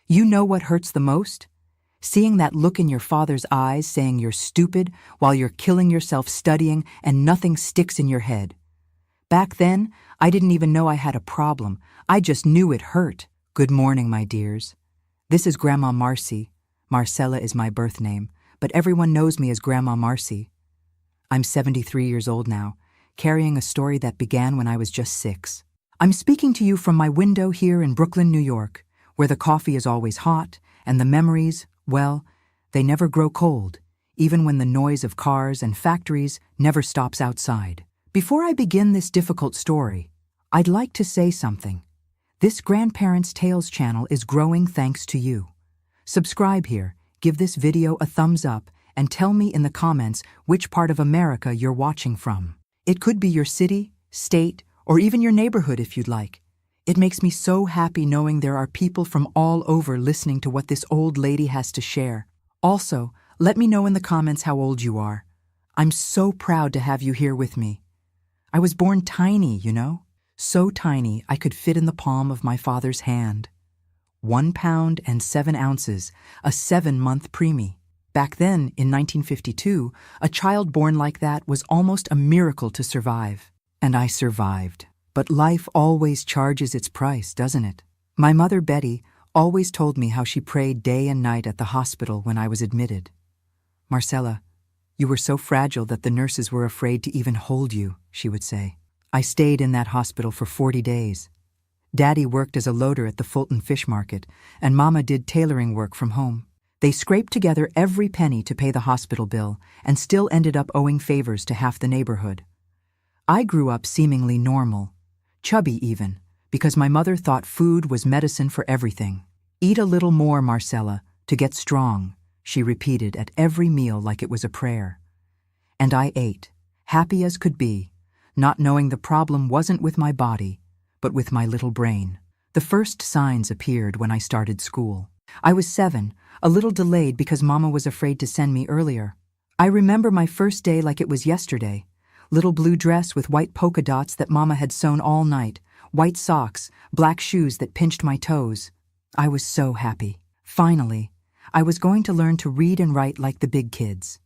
You know what hurts the most? Seeing that look in your father's eyes saying you're stupid while you're killing yourself studying and nothing sticks in your head. Back then, I didn't even know I had a problem. I just knew it hurt. Good morning, my dears. This is Grandma Marcy. Marcella is my birth name, but everyone knows me as Grandma Marcy. I'm 73 years old now, carrying a story that began when I was just 6. I'm speaking to you from my window here in Brooklyn, New York, where the coffee is always hot and the memories, well, they never grow cold, even when the noise of cars and factories never stops outside. Before I begin this difficult story, I'd like to say something. This Grandparents' Tales channel is growing thanks to you. Subscribe here, give this video a thumbs up, and tell me in the comments which part of America you're watching from. It could be your city, state, or even your neighborhood if you'd like. It makes me so happy knowing there are people from all over listening to what this old lady has to share. Also, let me know in the comments how old you are. I'm so proud to have you here with me. I was born tiny, you know? So tiny I could fit in the palm of my father's hand. 1 pound and 7 ounces, a 7-month preemie. Back then, in 1952, a child born like that was almost a miracle to survive. And I survived. But life always charges its price, doesn't it? My mother, Betty, always told me how she prayed day and night at the hospital when I was admitted. Marcella, you were so fragile that the nurses were afraid to even hold you, she would say. I stayed in that hospital for 40 days. Daddy worked as a loader at the Fulton Fish Market, and Mama did tailoring work from home. They scraped together every penny to pay the hospital bill and still ended up owing favors to half the neighborhood. I grew up seemingly normal, chubby even, because my mother thought food was medicine for everything. Eat a little more, Marcella, to get strong, she repeated at every meal like it was a prayer. And I ate, happy as could be, not knowing the problem wasn't with my body, but with my little brain. The first signs appeared when I started school. I was 7, a little delayed because Mama was afraid to send me earlier. I remember my first day like it was yesterday. Little blue dress with white polka dots that Mama had sewn all night, white socks, black shoes that pinched my toes. I was so happy. Finally, I was going to learn to read and write like the big kids.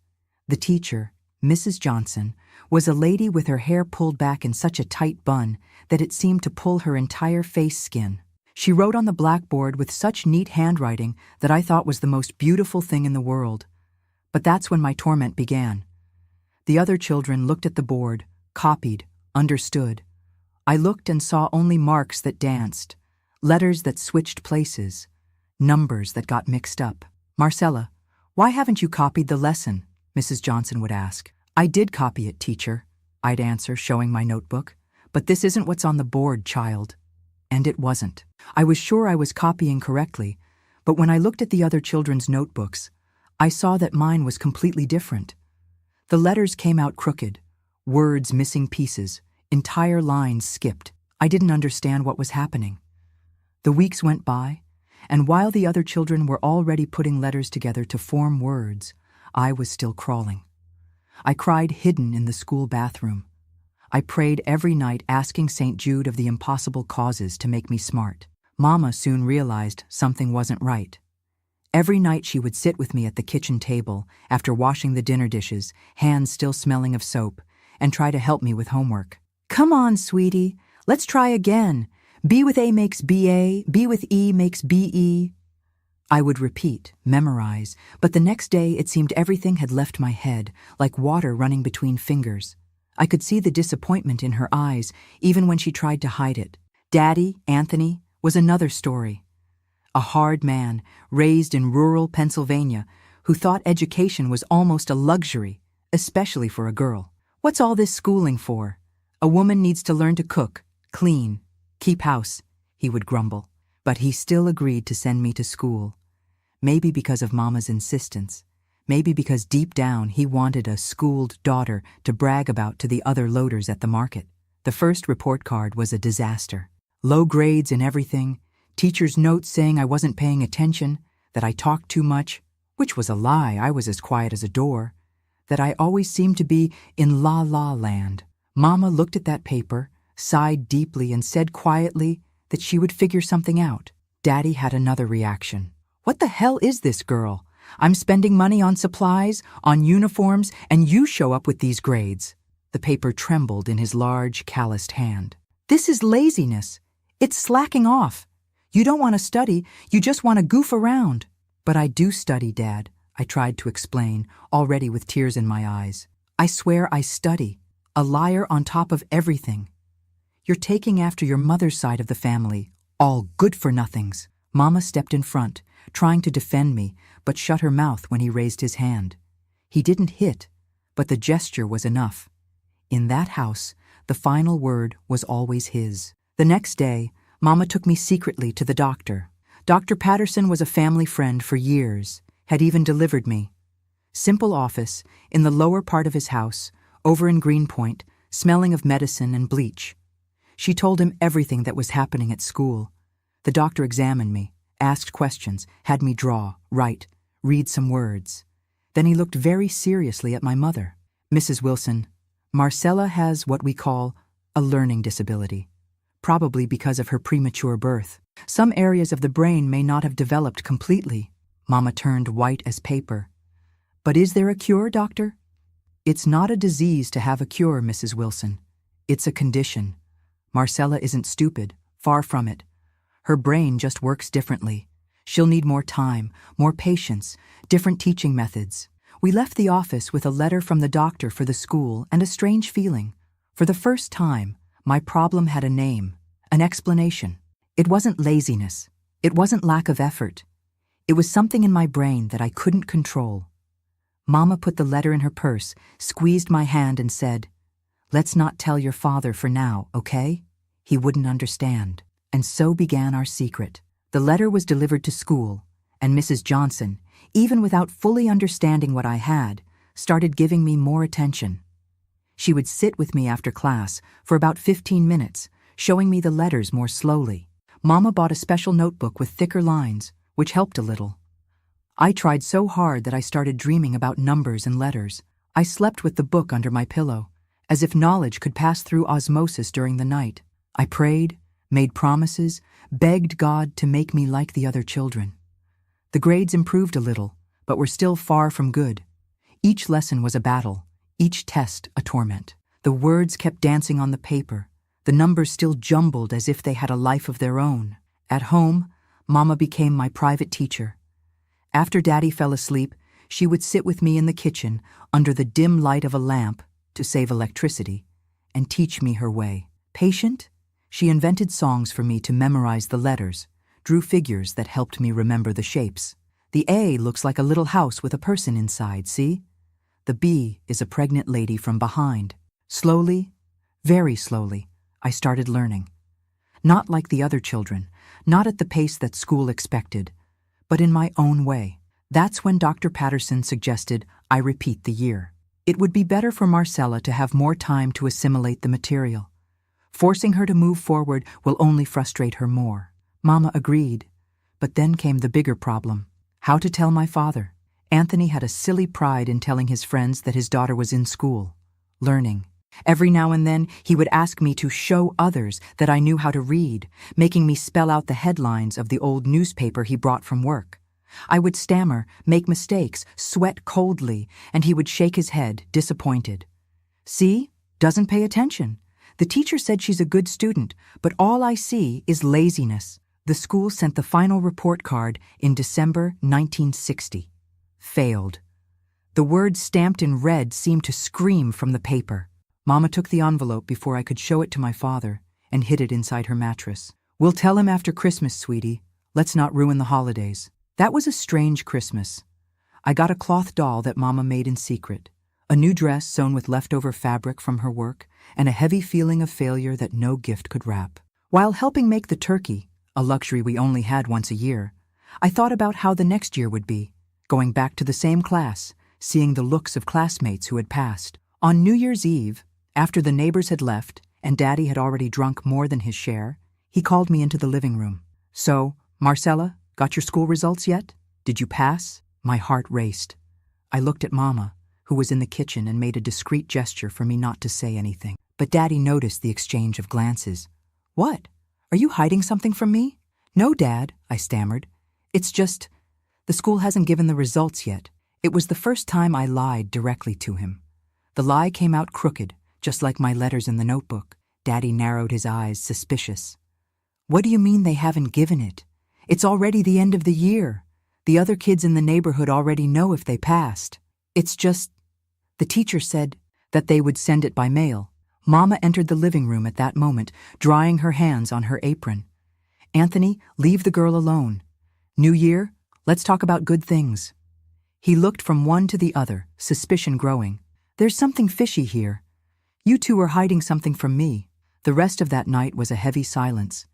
The teacher, Mrs. Johnson, was a lady with her hair pulled back in such a tight bun that it seemed to pull her entire face skin. She wrote on the blackboard with such neat handwriting that I thought was the most beautiful thing in the world. But that's when my torment began. The other children looked at the board, copied, understood. I looked and saw only marks that danced, letters that switched places, numbers that got mixed up. Marcella, why haven't you copied the lesson? Mrs. Johnson would ask. I did copy it, teacher, I'd answer, showing my notebook. But this isn't what's on the board, child. And it wasn't. I was sure I was copying correctly, but when I looked at the other children's notebooks, I saw that mine was completely different. The letters came out crooked, words missing pieces, entire lines skipped. I didn't understand what was happening. The weeks went by, and while the other children were already putting letters together to form words, I was still crawling. I cried hidden in the school bathroom. I prayed every night asking St. Jude of the impossible causes to make me smart. Mama soon realized something wasn't right. Every night she would sit with me at the kitchen table after washing the dinner dishes, hands still smelling of soap, and try to help me with homework. Come on, sweetie, let's try again. B with A makes BA, B with E makes BE. I would repeat, memorize, but the next day it seemed everything had left my head, like water running between fingers. I could see the disappointment in her eyes, even when she tried to hide it. Daddy, Anthony, was another story. A hard man, raised in rural Pennsylvania, who thought education was almost a luxury, especially for a girl. What's all this schooling for? A woman needs to learn to cook, clean, keep house, he would grumble. But he still agreed to send me to school. Maybe because of Mama's insistence. Maybe because deep down he wanted a schooled daughter to brag about to the other loaders at the market. The first report card was a disaster. Low grades in everything, teacher's notes saying I wasn't paying attention, that I talked too much, which was a lie, I was as quiet as a door, that I always seemed to be in la-la land. Mama looked at that paper, sighed deeply, and said quietly that she would figure something out. Daddy had another reaction. What the hell is this girl? I'm spending money on supplies, on uniforms, and you show up with these grades. The paper trembled in his large, calloused hand. This is laziness. It's slacking off. You don't want to study, you just want to goof around. But I do study, Dad, I tried to explain, already with tears in my eyes. I swear I study. A liar on top of everything. You're taking after your mother's side of the family, all good-for-nothings. Mama stepped in front, trying to defend me, but shut her mouth when he raised his hand. He didn't hit, but the gesture was enough. In that house, the final word was always his. The next day, Mama took me secretly to the doctor. Dr. Patterson was a family friend for years, had even delivered me. Simple office, in the lower part of his house, over in Greenpoint, smelling of medicine and bleach. She told him everything that was happening at school. The doctor examined me, asked questions, had me draw, write, read some words. Then he looked very seriously at my mother. Mrs. Wilson, Marcella has what we call a learning disability, probably because of her premature birth. Some areas of the brain may not have developed completely. Mama turned white as paper. But is there a cure, doctor? It's not a disease to have a cure, Mrs. Wilson. It's a condition. Marcella isn't stupid, far from it. Her brain just works differently. She'll need more time, more patience, different teaching methods. We left the office with a letter from the doctor for the school and a strange feeling. For the first time, my problem had a name, an explanation. It wasn't laziness. It wasn't lack of effort. It was something in my brain that I couldn't control. Mama put the letter in her purse, squeezed my hand and said, "Let's not tell your father for now, okay? He wouldn't understand." And so began our secret. The letter was delivered to school, and Mrs. Johnson, even without fully understanding what I had, started giving me more attention. She would sit with me after class for about 15 minutes, showing me the letters more slowly. Mama bought a special notebook with thicker lines, which helped a little. I tried so hard that I started dreaming about numbers and letters. I slept with the book under my pillow, as if knowledge could pass through osmosis during the night. I prayed, made promises, begged God to make me like the other children. The grades improved a little, but were still far from good. Each lesson was a battle, each test a torment. The words kept dancing on the paper, the numbers still jumbled as if they had a life of their own. At home, Mama became my private teacher. After Daddy fell asleep, she would sit with me in the kitchen under the dim light of a lamp to save electricity and teach me her way. Patient, she invented songs for me to memorize the letters, drew figures that helped me remember the shapes. The A looks like a little house with a person inside, see? The B is a pregnant lady from behind. Slowly, very slowly, I started learning. Not like the other children, not at the pace that school expected, but in my own way. That's when Dr. Patterson suggested I repeat the year. It would be better for Marcella to have more time to assimilate the material. Forcing her to move forward will only frustrate her more. Mama agreed, but then came the bigger problem. How to tell my father? Anthony had a silly pride in telling his friends that his daughter was in school, learning. Every now and then, he would ask me to show others that I knew how to read, making me spell out the headlines of the old newspaper he brought from work. I would stammer, make mistakes, sweat coldly, and he would shake his head, disappointed. See? Doesn't pay attention. The teacher said she's a good student, but all I see is laziness. The school sent the final report card in December 1960. Failed. The words stamped in red seemed to scream from the paper. Mama took the envelope before I could show it to my father and hid it inside her mattress. "We'll tell him after Christmas, sweetie. Let's not ruin the holidays." That was a strange Christmas. I got a cloth doll that Mama made in secret, a new dress sewn with leftover fabric from her work, and a heavy feeling of failure that no gift could wrap. While helping make the turkey, a luxury we only had once a year, I thought about how the next year would be, going back to the same class, seeing the looks of classmates who had passed. On New Year's Eve, after the neighbors had left and Daddy had already drunk more than his share, he called me into the living room. "So, Marcella, got your school results yet? Did you pass?" My heart raced. I looked at Mama, who was in the kitchen, and made a discreet gesture for me not to say anything. But Daddy noticed the exchange of glances. "What? Are you hiding something from me?" No, Dad, I stammered. It's just, the school hasn't given the results yet. It was the first time I lied directly to him. The lie came out crooked, just like my letters in the notebook. Daddy narrowed his eyes, suspicious. What do you mean they haven't given it? It's already the end of the year. The other kids in the neighborhood already know if they passed. It's just, the teacher said that they would send it by mail. Mama entered the living room at that moment, drying her hands on her apron. Anthony, leave the girl alone. New Year, let's talk about good things. He looked from one to the other, suspicion growing. There's something fishy here. You two are hiding something from me. The rest of that night was a heavy silence.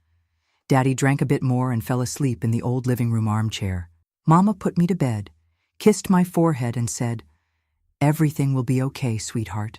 Daddy drank a bit more and fell asleep in the old living room armchair. Mama put me to bed, kissed my forehead and said, "Everything will be okay, sweetheart.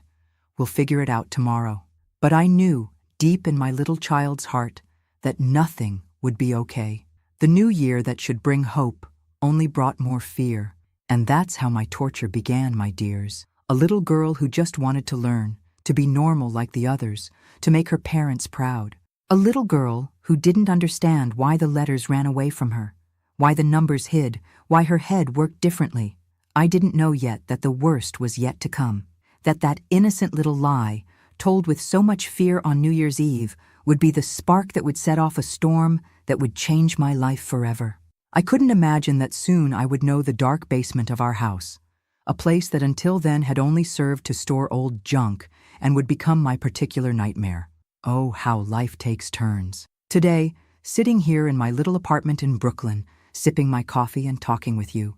We'll figure it out tomorrow." But I knew, deep in my little child's heart, that nothing would be okay. The new year that should bring hope only brought more fear. And that's how my torture began, my dears. A little girl who just wanted to learn, to be normal like the others, to make her parents proud. A little girl who didn't understand why the letters ran away from her, why the numbers hid, why her head worked differently. I didn't know yet that the worst was yet to come, that innocent little lie, told with so much fear on New Year's Eve, would be the spark that would set off a storm that would change my life forever. I couldn't imagine that soon I would know the dark basement of our house, a place that until then had only served to store old junk and would become my particular nightmare. Oh, how life takes turns. Today, sitting here in my little apartment in Brooklyn, sipping my coffee and talking with you,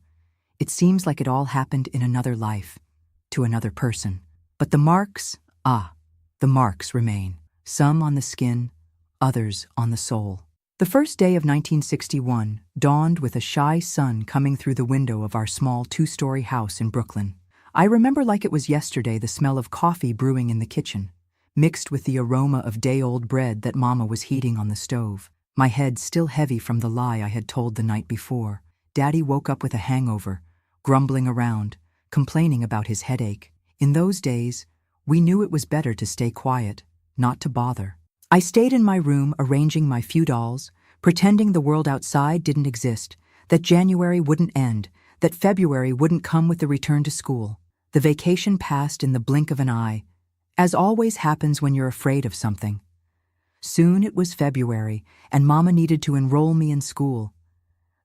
it seems like it all happened in another life, to another person. But the marks remain. Some on the skin, others on the soul. The first day of 1961 dawned with a shy sun coming through the window of our small two-story house in Brooklyn. I remember like it was yesterday the smell of coffee brewing in the kitchen, mixed with the aroma of day-old bread that Mama was heating on the stove. My head still heavy from the lie I had told the night before. Daddy woke up with a hangover, grumbling around, complaining about his headache. In those days, we knew it was better to stay quiet, not to bother. I stayed in my room arranging my few dolls, pretending the world outside didn't exist, that January wouldn't end, that February wouldn't come with the return to school. The vacation passed in the blink of an eye, as always happens when you're afraid of something. Soon it was February, and Mama needed to enroll me in school.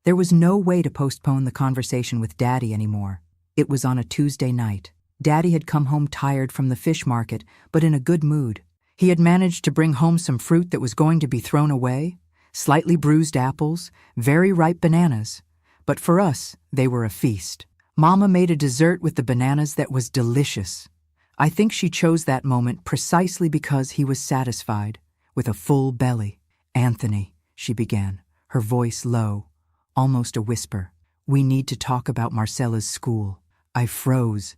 There was no way to postpone the conversation with Daddy anymore. It was on a Tuesday night. Daddy had come home tired from the fish market, but in a good mood. He had managed to bring home some fruit that was going to be thrown away, slightly bruised apples, very ripe bananas. But for us, they were a feast. Mama made a dessert with the bananas that was delicious. I think she chose that moment precisely because he was satisfied, with a full belly. "Anthony," she began, her voice low, almost a whisper, "we need to talk about Marcella's school." I froze.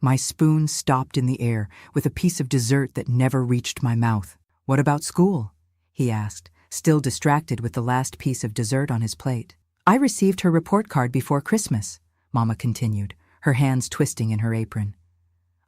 My spoon stopped in the air with a piece of dessert that never reached my mouth. "What about school?" he asked, still distracted with the last piece of dessert on his plate. "I received her report card before Christmas," Mama continued, her hands twisting in her apron.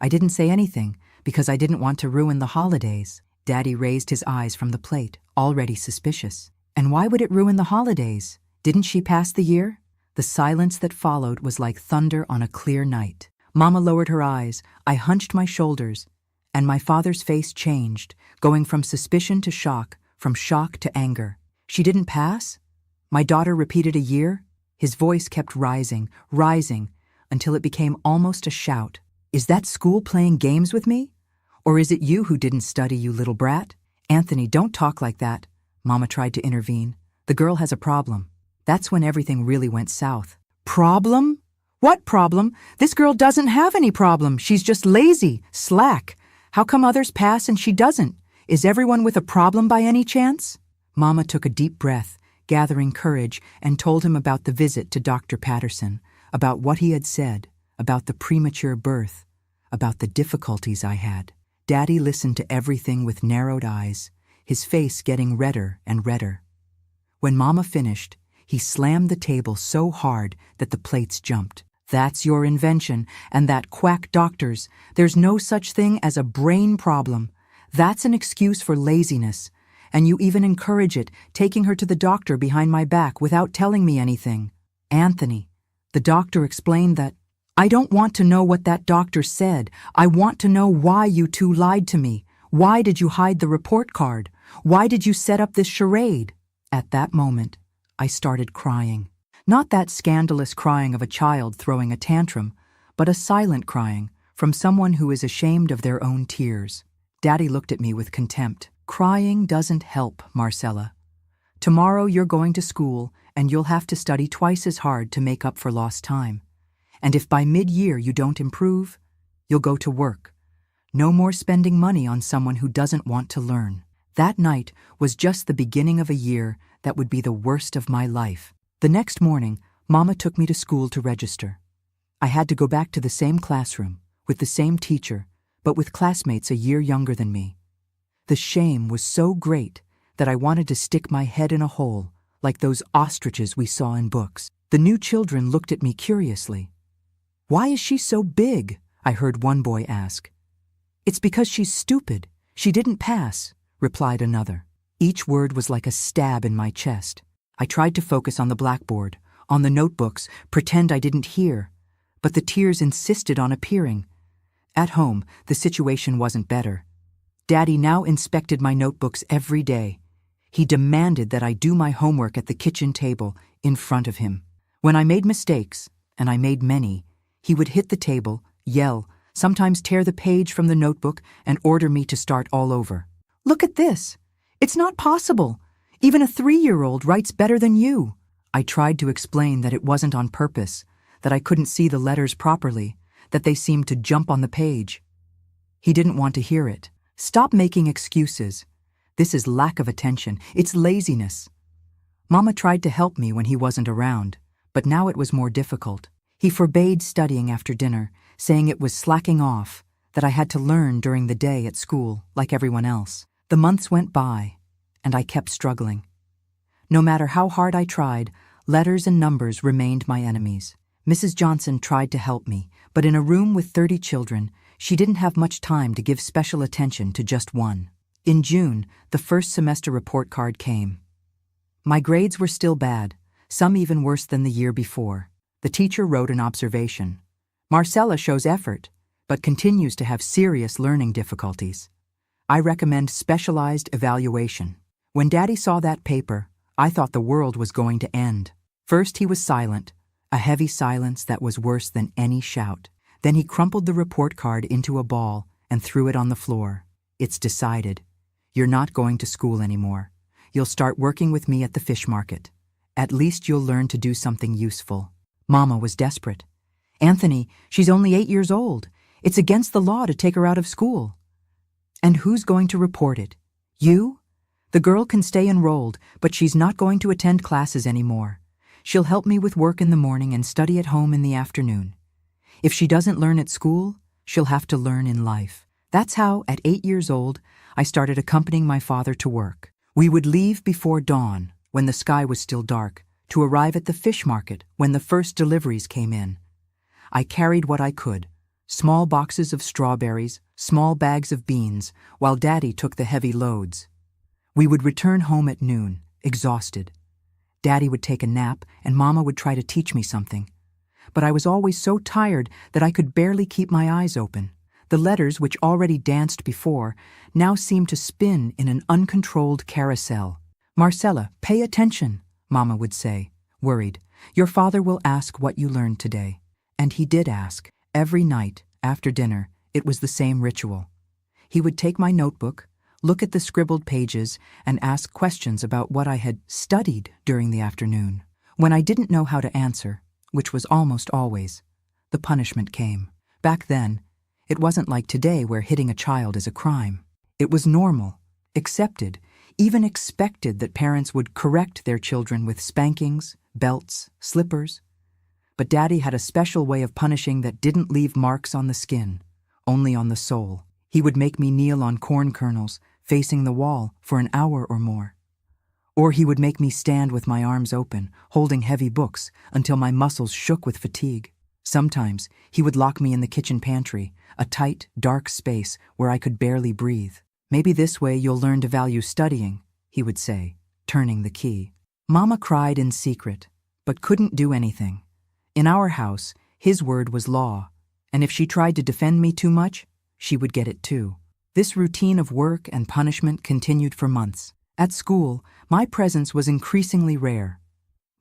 "I didn't say anything because I didn't want to ruin the holidays." Daddy raised his eyes from the plate, already suspicious. "And why would it ruin the holidays? Didn't she pass the year?" The silence that followed was like thunder on a clear night. Mama lowered her eyes, I hunched my shoulders, and my father's face changed, going from suspicion to shock, from shock to anger. "She didn't pass? My daughter repeated a year?" His voice kept rising, until it became almost a shout. "Is that school playing games with me? Or is it you who didn't study, you little brat?" "Anthony, don't talk like that," Mama tried to intervene. "The girl has a problem." That's when everything really went south. "Problem? What problem? This girl doesn't have any problem. She's just lazy, slack. How come others pass and she doesn't? Is everyone with a problem by any chance?" Mama took a deep breath, gathering courage, and told him about the visit to Dr. Patterson, about what he had said, about the premature birth, about the difficulties I had. Daddy listened to everything with narrowed eyes, his face getting redder and redder. When Mama finished, he slammed the table so hard that the plates jumped. "That's your invention, and that quack doctor's. There's no such thing as a brain problem. That's an excuse for laziness, And you even encourage it, taking her to the doctor behind my back without telling me anything. Anthony, the doctor explained that, I don't want to know what that doctor said. I want to know why you two lied to me. Why did you hide the report card? Why did you set up this charade? At that moment, I started crying. Not that scandalous crying of a child throwing a tantrum, but a silent crying from someone who is ashamed of their own tears. Daddy looked at me with contempt. Crying doesn't help, Marcella. Tomorrow you're going to school and you'll have to study twice as hard to make up for lost time. And if by mid-year you don't improve, you'll go to work. No more spending money on someone who doesn't want to learn. That night was just the beginning of a year that would be the worst of my life. The next morning, Mama took me to school to register. I had to go back to the same classroom, with the same teacher, but with classmates a year younger than me. The shame was so great that I wanted to stick my head in a hole, like those ostriches we saw in books. The new children looked at me curiously. Why is she so big? I heard one boy ask. It's because she's stupid. She didn't pass, replied another. Each word was like a stab in my chest. I tried to focus on the blackboard, on the notebooks, pretend I didn't hear, but the tears insisted on appearing. At home, the situation wasn't better. Daddy now inspected my notebooks every day. He demanded that I do my homework at the kitchen table in front of him. When I made mistakes, and I made many, he would hit the table, yell, sometimes tear the page from the notebook and order me to start all over. Look at this. It's not possible. Even a 3-year-old writes better than you. I tried to explain that it wasn't on purpose, that I couldn't see the letters properly, that they seemed to jump on the page. He didn't want to hear it. Stop making excuses. This is lack of attention. It's laziness. Mama tried to help me when he wasn't around, but now it was more difficult. He forbade studying after dinner, saying it was slacking off, that I had to learn during the day at school, like everyone else. The months went by, and I kept struggling. No matter how hard I tried, letters and numbers remained my enemies. Mrs. Johnson tried to help me, but in a room with 30 children, she didn't have much time to give special attention to just one. In June, the first semester report card came. My grades were still bad, some even worse than the year before. The teacher wrote an observation. Marcella shows effort, but continues to have serious learning difficulties. I recommend specialized evaluation. When Daddy saw that paper, I thought the world was going to end. First he was silent, a heavy silence that was worse than any shout. Then he crumpled the report card into a ball and threw it on the floor. It's decided. You're not going to school anymore. You'll start working with me at the fish market. At least you'll learn to do something useful. Mama was desperate. Anthony, she's only 8 years old. It's against the law to take her out of school. And who's going to report it? You? The girl can stay enrolled, but she's not going to attend classes anymore. She'll help me with work in the morning and study at home in the afternoon. If she doesn't learn at school, she'll have to learn in life. That's how, at 8 years old, I started accompanying my father to work. We would leave before dawn, when the sky was still dark, to arrive at the fish market when the first deliveries came in. I carried what I could, small boxes of strawberries, small bags of beans, while Daddy took the heavy loads. We would return home at noon, exhausted. Daddy would take a nap and Mama would try to teach me something. But I was always so tired that I could barely keep my eyes open. The letters, which already danced before, now seemed to spin in an uncontrolled carousel. Marcella, pay attention, Mama would say, worried. Your father will ask what you learned today. And he did ask. Every night, after dinner, it was the same ritual. He would take my notebook, look at the scribbled pages, and ask questions about what I had studied during the afternoon. When I didn't know how to answer, which was almost always, the punishment came. Back then, it wasn't like today where hitting a child is a crime. It was normal, accepted, even expected that parents would correct their children with spankings, belts, slippers. But Daddy had a special way of punishing that didn't leave marks on the skin, only on the soul. He would make me kneel on corn kernels, facing the wall, for an hour or more. Or he would make me stand with my arms open, holding heavy books, until my muscles shook with fatigue. Sometimes he would lock me in the kitchen pantry, a tight, dark space where I could barely breathe. Maybe this way you'll learn to value studying, he would say, turning the key. Mama cried in secret, but couldn't do anything. In our house, his word was law, and if she tried to defend me too much, she would get it too. This routine of work and punishment continued for months. At school, my presence was increasingly rare.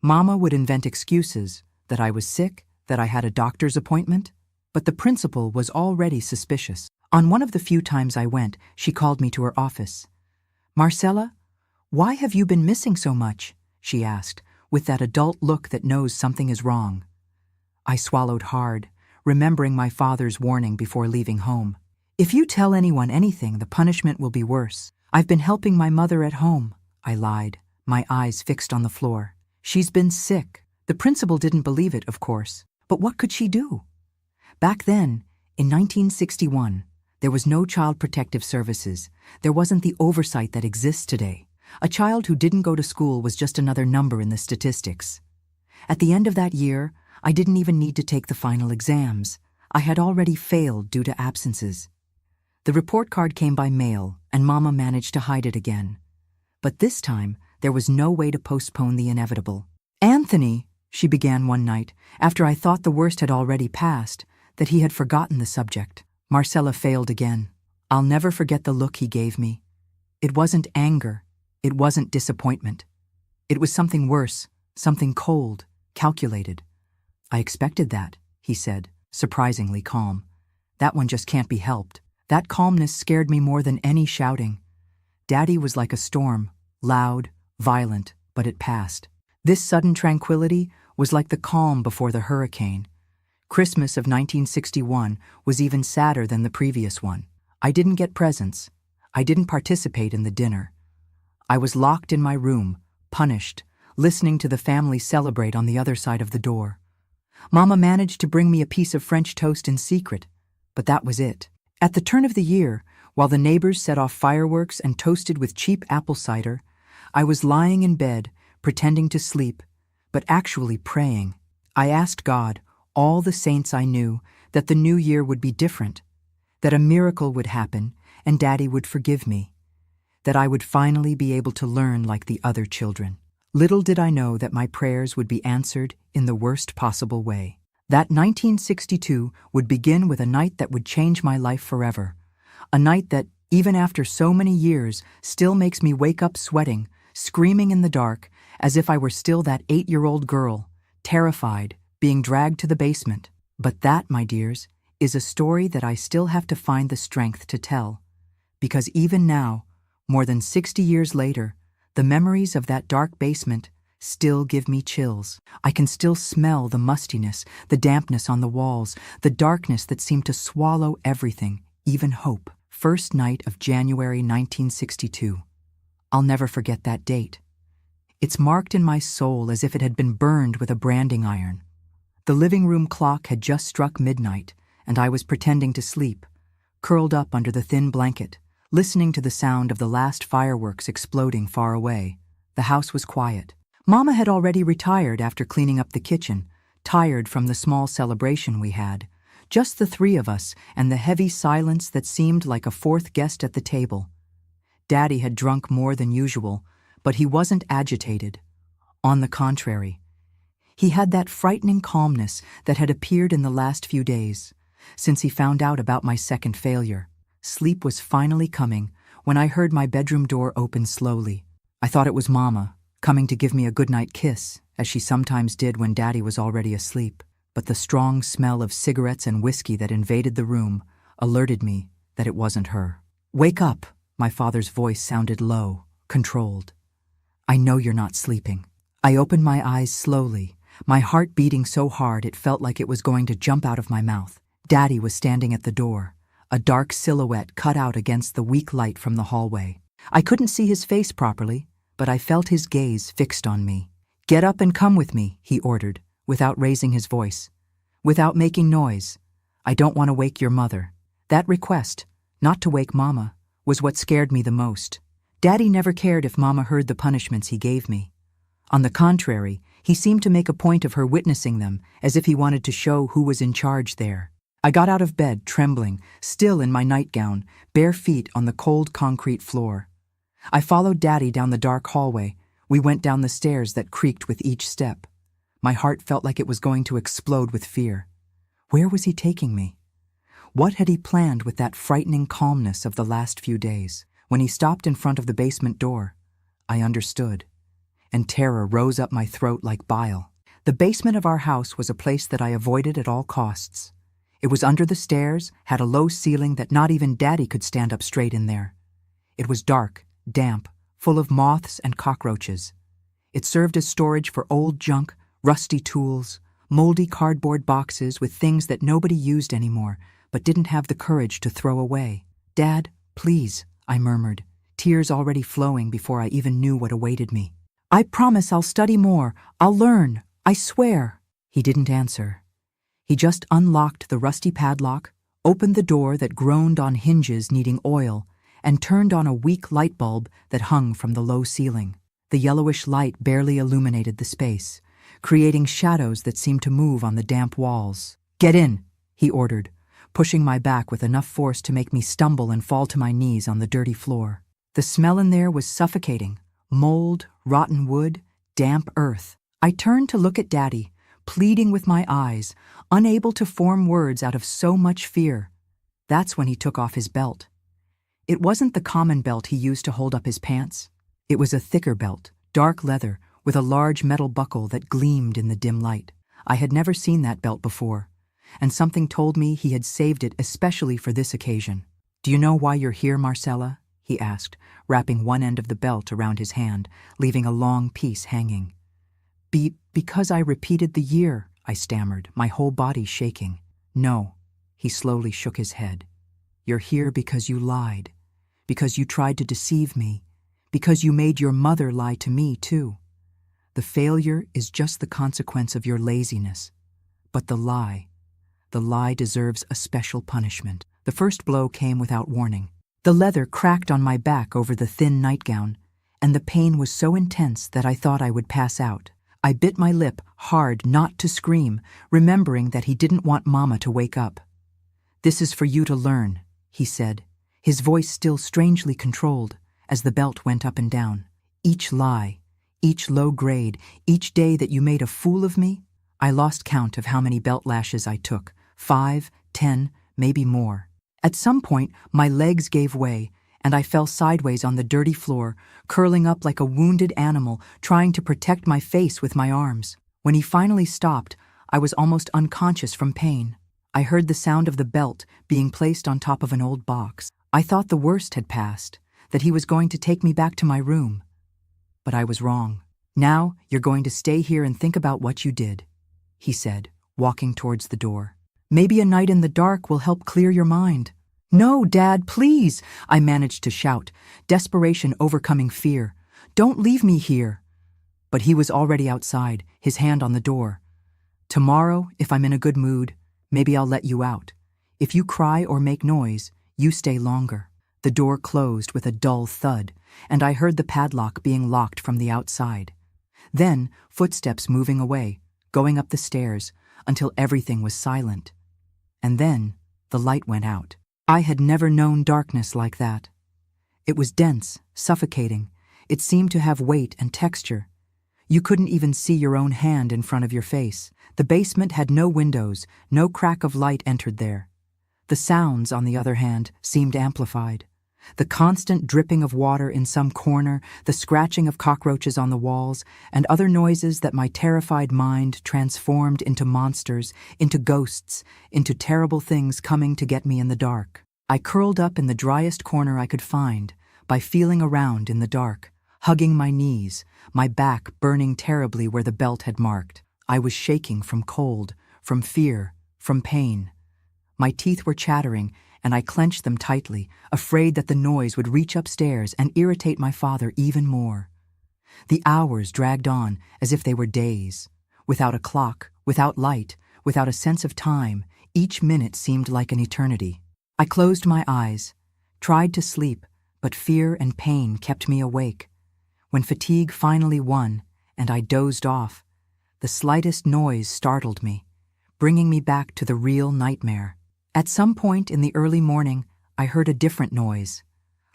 Mama would invent excuses, that I was sick, that I had a doctor's appointment, but the principal was already suspicious. On one of the few times I went, she called me to her office. "Marcella, why have you been missing so much?" she asked, with that adult look that knows something is wrong. I swallowed hard, remembering my father's warning before leaving home. "If you tell anyone anything, the punishment will be worse. I've been helping my mother at home," I lied, my eyes fixed on the floor. "She's been sick." The principal didn't believe it, of course, but what could she do? Back then, in 1961, there was no Child Protective Services. There wasn't the oversight that exists today. A child who didn't go to school was just another number in the statistics. At the end of that year, I didn't even need to take the final exams. I had already failed due to absences. The report card came by mail, and Mama managed to hide it again. But this time, there was no way to postpone the inevitable. "Anthony," she began one night, after I thought the worst had already passed, that he had forgotten the subject. Marcella failed again. I'll never forget the look he gave me. It wasn't anger. It wasn't disappointment. It was something worse, something cold, calculated. "I expected that," he said, surprisingly calm. "That one just can't be helped." That calmness scared me more than any shouting. Daddy was like a storm, loud, violent, but it passed. This sudden tranquility was like the calm before the hurricane. Christmas of 1961 was even sadder than the previous one. I didn't get presents. I didn't participate in the dinner. I was locked in my room, punished, listening to the family celebrate on the other side of the door. Mama managed to bring me a piece of French toast in secret, but that was it. At the turn of the year, while the neighbors set off fireworks and toasted with cheap apple cider, I was lying in bed, pretending to sleep, but actually praying. I asked God, all the saints I knew, that the new year would be different, that a miracle would happen and Daddy would forgive me, that I would finally be able to learn like the other children. Little did I know that my prayers would be answered in the worst possible way. That 1962 would begin with a night that would change my life forever. A night that, even after so many years, still makes me wake up sweating, screaming in the dark, as if I were still that 8-year-old girl, terrified, being dragged to the basement. But that, my dears, is a story that I still have to find the strength to tell. Because even now, more than 60 years later, the memories of that dark basement still give me chills. I can still smell the mustiness, the dampness on the walls, the darkness that seemed to swallow everything, even hope. First night of January 1962. I'll never forget that date. It's marked in my soul as if it had been burned with a branding iron. The living room clock had just struck midnight, and I was pretending to sleep, curled up under the thin blanket, listening to the sound of the last fireworks exploding far away. The house was quiet. Mama had already retired after cleaning up the kitchen, tired from the small celebration we had. Just the three of us and the heavy silence that seemed like a fourth guest at the table. Daddy had drunk more than usual, but he wasn't agitated. On the contrary, he had that frightening calmness that had appeared in the last few days, since he found out about my second failure. Sleep was finally coming when I heard my bedroom door open slowly. I thought it was Mama, coming to give me a goodnight kiss, as she sometimes did when Daddy was already asleep. But the strong smell of cigarettes and whiskey that invaded the room alerted me that it wasn't her. "Wake up," my father's voice sounded low, controlled. "I know you're not sleeping." I opened my eyes slowly, my heart beating so hard it felt like it was going to jump out of my mouth. Daddy was standing at the door, a dark silhouette cut out against the weak light from the hallway. I couldn't see his face properly, but I felt his gaze fixed on me. "Get up and come with me," he ordered, without raising his voice, without making noise. "I don't want to wake your mother." That request, not to wake Mama, was what scared me the most. Daddy never cared if Mama heard the punishments he gave me. On the contrary, he seemed to make a point of her witnessing them, as if he wanted to show who was in charge there. I got out of bed, trembling, still in my nightgown, bare feet on the cold concrete floor. I followed Daddy down the dark hallway. We went down the stairs that creaked with each step. My heart felt like it was going to explode with fear. Where was he taking me? What had he planned with that frightening calmness of the last few days? When he stopped in front of the basement door, I understood, and terror rose up my throat like bile. The basement of our house was a place that I avoided at all costs. It was under the stairs, had a low ceiling that not even Daddy could stand up straight in there. It was dark, damp, full of moths and cockroaches. It served as storage for old junk, rusty tools, moldy cardboard boxes with things that nobody used anymore, but didn't have the courage to throw away. "Dad, please," I murmured, tears already flowing before I even knew what awaited me. "I promise I'll study more. I'll learn. I swear." He didn't answer. He just unlocked the rusty padlock, opened the door that groaned on hinges needing oil, and turned on a weak light bulb that hung from the low ceiling. The yellowish light barely illuminated the space, creating shadows that seemed to move on the damp walls. "Get in," he ordered, pushing my back with enough force to make me stumble and fall to my knees on the dirty floor. The smell in there was suffocating. Mold, rotten wood, damp earth. I turned to look at Daddy, pleading with my eyes, unable to form words out of so much fear. That's when he took off his belt. It wasn't the common belt he used to hold up his pants. It was a thicker belt, dark leather, with a large metal buckle that gleamed in the dim light. I had never seen that belt before, and something told me he had saved it especially for this occasion. "Do you know why you're here, Marcella?" he asked, wrapping one end of the belt around his hand, leaving a long piece hanging. Because I repeated the year," I stammered, my whole body shaking. "No," he slowly shook his head. "You're here because you lied, because you tried to deceive me, because you made your mother lie to me too. The failure is just the consequence of your laziness, but the lie deserves a special punishment." The first blow came without warning. The leather cracked on my back over the thin nightgown, and the pain was so intense that I thought I would pass out. I bit my lip hard not to scream, remembering that he didn't want Mama to wake up. "This is for you to learn," he said, his voice still strangely controlled, as the belt went up and down. "Each lie, each low grade, each day that you made a fool of me." I lost count of how many belt lashes I took, 5, 10, maybe more. At some point, my legs gave way, and I fell sideways on the dirty floor, curling up like a wounded animal, trying to protect my face with my arms. When he finally stopped, I was almost unconscious from pain. I heard the sound of the belt being placed on top of an old box. I thought the worst had passed, that he was going to take me back to my room. But I was wrong. "Now you're going to stay here and think about what you did," he said, walking towards the door. "Maybe a night in the dark will help clear your mind." "No, Dad, please," I managed to shout, desperation overcoming fear. "Don't leave me here." But he was already outside, his hand on the door. "Tomorrow, if I'm in a good mood, maybe I'll let you out. If you cry or make noise, you stay longer." The door closed with a dull thud, and I heard the padlock being locked from the outside. Then, footsteps moving away, going up the stairs, until everything was silent. And then, the light went out. I had never known darkness like that. It was dense, suffocating. It seemed to have weight and texture. You couldn't even see your own hand in front of your face. The basement had no windows, no crack of light entered there. The sounds, on the other hand, seemed amplified. The constant dripping of water in some corner, the scratching of cockroaches on the walls, and other noises that my terrified mind transformed into monsters, into ghosts, into terrible things coming to get me in the dark. I curled up in the driest corner I could find, by feeling around in the dark, hugging my knees, my back burning terribly where the belt had marked. I was shaking from cold, from fear, from pain. My teeth were chattering, and I clenched them tightly, afraid that the noise would reach upstairs and irritate my father even more. The hours dragged on as if they were days. Without a clock, without light, without a sense of time, each minute seemed like an eternity. I closed my eyes, tried to sleep, but fear and pain kept me awake. When fatigue finally won, and I dozed off, the slightest noise startled me, bringing me back to the real nightmare. At some point in the early morning, I heard a different noise,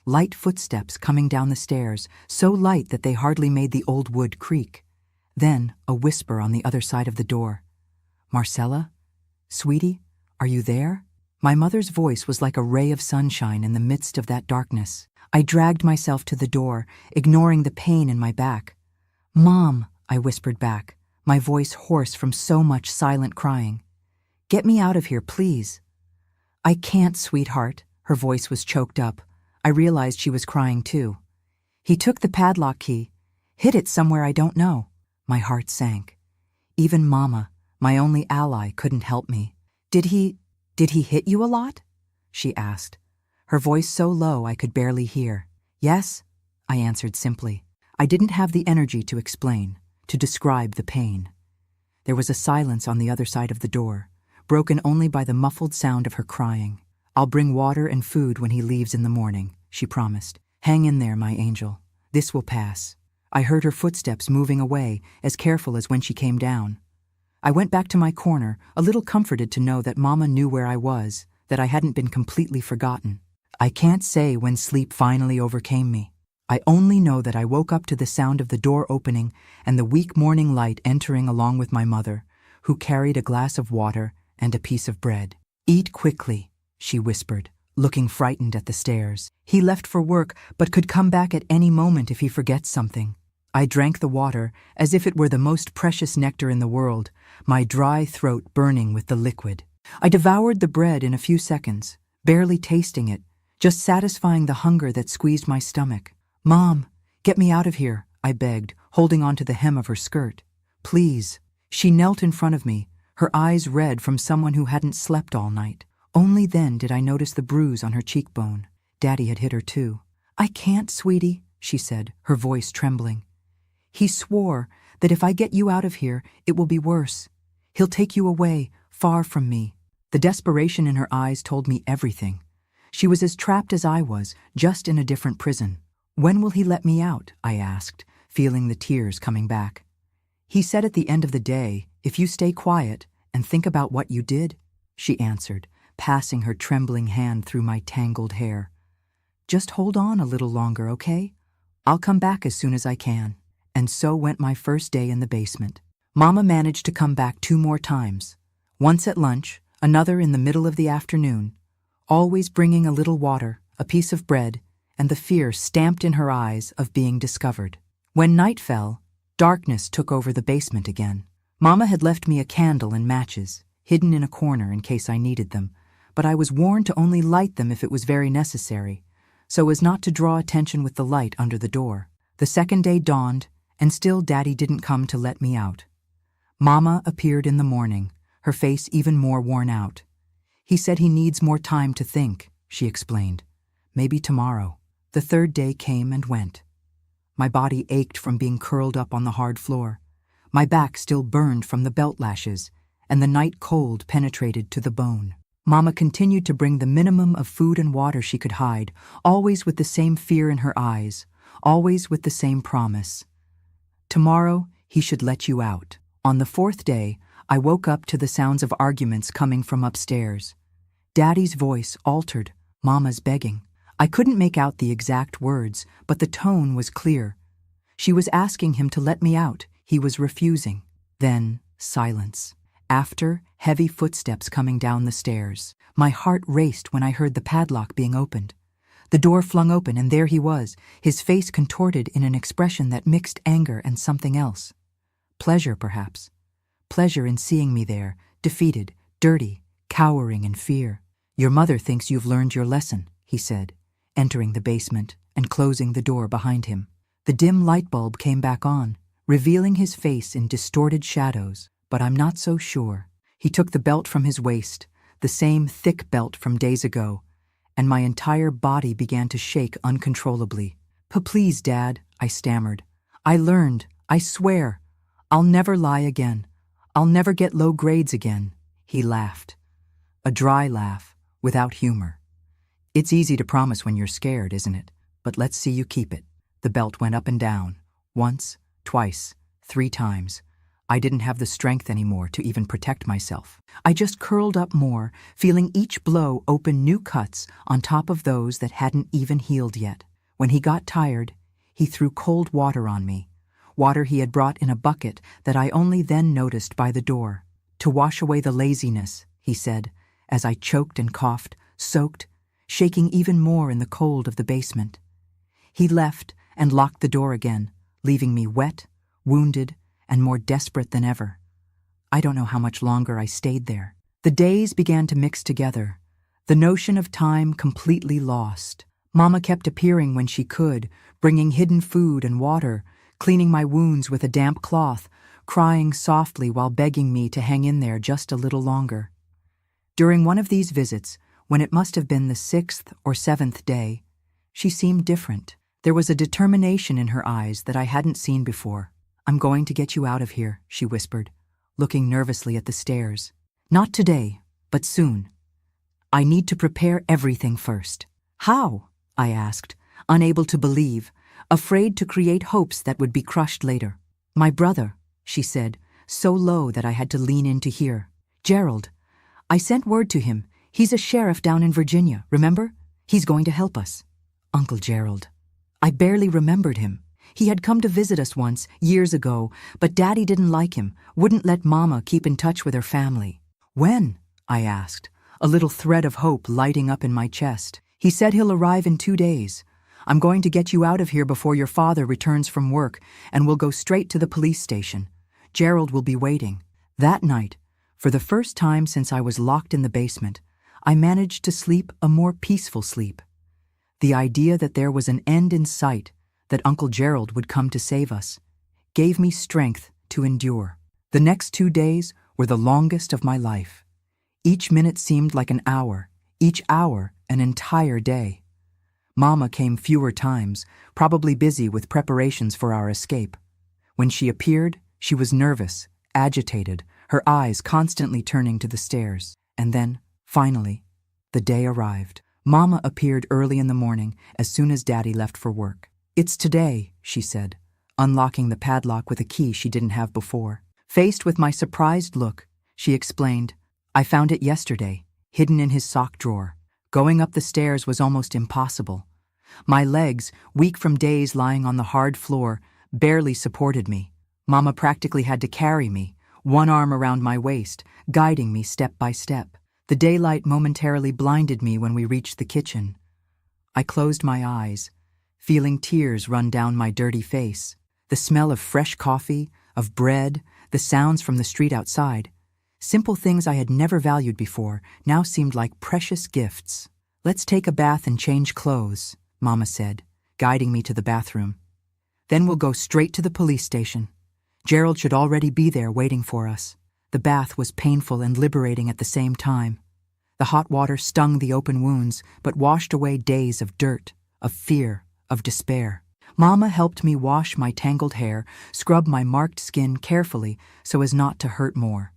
Light footsteps coming down the stairs, so light that they hardly made the old wood creak. Then a whisper on the other side of the door. "Marcella? Sweetie, are you there?" My mother's voice was like a ray of sunshine in the midst of that darkness. I dragged myself to the door, ignoring the pain in my back. "Mom," I whispered back, my voice hoarse from so much silent crying. "Get me out of here, please." "I can't, sweetheart." Her voice was choked up. I realized she was crying too. "He took the padlock key, hid it somewhere I don't know." My heart sank. Even Mama, my only ally, couldn't help me. Did he hit you a lot?" she asked, her voice so low I could barely hear. "Yes," I answered simply. I didn't have the energy to explain, to describe the pain. There was a silence on the other side of the door, broken only by the muffled sound of her crying. "I'll bring water and food when he leaves in the morning," she promised. "Hang in there, my angel. This will pass." I heard her footsteps moving away, as careful as when she came down. I went back to my corner, a little comforted to know that Mama knew where I was, that I hadn't been completely forgotten. I can't say when sleep finally overcame me. I only know that I woke up to the sound of the door opening and the weak morning light entering along with my mother, who carried a glass of water and a piece of bread. "Eat quickly," she whispered, looking frightened at the stairs. "He left for work, but could come back at any moment if he forgets something." I drank the water as if it were the most precious nectar in the world, my dry throat burning with the liquid. I devoured the bread in a few seconds, barely tasting it, just satisfying the hunger that squeezed my stomach. "Mom, get me out of here," I begged, holding onto the hem of her skirt. "Please." She knelt in front of me, her eyes red from someone who hadn't slept all night. Only then did I notice the bruise on her cheekbone. Daddy had hit her too. "I can't, sweetie," she said, her voice trembling. "He swore that if I get you out of here, it will be worse. He'll take you away, far from me." The desperation in her eyes told me everything. She was as trapped as I was, just in a different prison. "When will he let me out?" I asked, feeling the tears coming back. "He said at the end of the day, if you stay quiet and think about what you did," she answered, passing her trembling hand through my tangled hair. "Just hold on a little longer, okay? I'll come back as soon as I can." And so went my first day in the basement. Mama managed to come back 2 more times, once at lunch, another in the middle of the afternoon, always bringing a little water, a piece of bread, and the fear stamped in her eyes of being discovered. When night fell, darkness took over the basement again. Mama had left me a candle and matches, hidden in a corner in case I needed them, but I was warned to only light them if it was very necessary, so as not to draw attention with the light under the door. The second day dawned, and still Daddy didn't come to let me out. Mama appeared in the morning, her face even more worn out. "He said he needs more time to think," she explained. "Maybe tomorrow." The third day came and went. My body ached from being curled up on the hard floor. My back still burned from the belt lashes, and the night cold penetrated to the bone. Mama continued to bring the minimum of food and water she could hide, always with the same fear in her eyes, always with the same promise. "Tomorrow, he should let you out." On the 4th day, I woke up to the sounds of arguments coming from upstairs. Daddy's voice altered, Mama's begging. I couldn't make out the exact words, but the tone was clear. She was asking him to let me out. He was refusing. Then, silence. After, heavy footsteps coming down the stairs. My heart raced when I heard the padlock being opened. The door flung open, and there he was, his face contorted in an expression that mixed anger and something else. Pleasure, perhaps. Pleasure in seeing me there, defeated, dirty, cowering in fear. "Your mother thinks you've learned your lesson," he said, entering the basement and closing the door behind him. The dim light bulb came back on, revealing his face in distorted shadows, but I'm not so sure. He took the belt from his waist, the same thick belt from days ago, and my entire body began to shake uncontrollably. "Please, Dad," I stammered. "I learned, I swear. I'll never lie again. I'll never get low grades again." He laughed. A dry laugh, without humor. "It's easy to promise when you're scared, isn't it? But let's see you keep it." The belt went up and down, once, twice, 3 times. I didn't have the strength anymore to even protect myself. I just curled up more, feeling each blow open new cuts on top of those that hadn't even healed yet. When he got tired, he threw cold water on me, water he had brought in a bucket that I only then noticed by the door. To wash away the laziness, he said, as I choked and coughed, soaked, shaking even more in the cold of the basement. He left and locked the door again, leaving me wet, wounded, and more desperate than ever. I don't know how much longer I stayed there. The days began to mix together, the notion of time completely lost. Mama kept appearing when she could, bringing hidden food and water, cleaning my wounds with a damp cloth, crying softly while begging me to hang in there just a little longer. During one of these visits, when it must have been the 6th or 7th day, she seemed different. There was a determination in her eyes that I hadn't seen before. "I'm going to get you out of here," she whispered, looking nervously at the stairs. "Not today, but soon. I need to prepare everything first." "How?" I asked, unable to believe, afraid to create hopes that would be crushed later. "My brother," she said, so low that I had to lean in to hear. "Gerald. I sent word to him. He's a sheriff down in Virginia, remember? He's going to help us." Uncle Gerald. I barely remembered him. He had come to visit us once, years ago, but Daddy didn't like him, wouldn't let Mama keep in touch with her family. "When?" I asked, a little thread of hope lighting up in my chest. "He said he'll arrive in 2 days. I'm going to get you out of here before your father returns from work, and we'll go straight to the police station. Gerald will be waiting." That night, for the first time since I was locked in the basement, I managed to sleep a more peaceful sleep. The idea that there was an end in sight, that Uncle Gerald would come to save us, gave me strength to endure. The next 2 days were the longest of my life. Each minute seemed like an hour, each hour an entire day. Mama came fewer times, probably busy with preparations for our escape. When she appeared, she was nervous, agitated, her eyes constantly turning to the stairs. And then, finally, the day arrived. Mama appeared early in the morning, as soon as Daddy left for work. "It's today," she said, unlocking the padlock with a key she didn't have before. Faced with my surprised look, she explained, "I found it yesterday, hidden in his sock drawer. Going up the stairs was almost impossible. My legs, weak from days lying on the hard floor, barely supported me. Mama practically had to carry me, one arm around my waist, guiding me step by step. The daylight momentarily blinded me when we reached the kitchen. I closed my eyes, feeling tears run down my dirty face. The smell of fresh coffee, of bread, the sounds from the street outside, simple things I had never valued before, now seemed like precious gifts. "Let's take a bath and change clothes," Mama said, guiding me to the bathroom. "Then we'll go straight to the police station. Gerald should already be there waiting for us." The bath was painful and liberating at the same time. The hot water stung the open wounds, but washed away days of dirt, of fear, of despair. Mama helped me wash my tangled hair, scrub my marked skin carefully so as not to hurt more.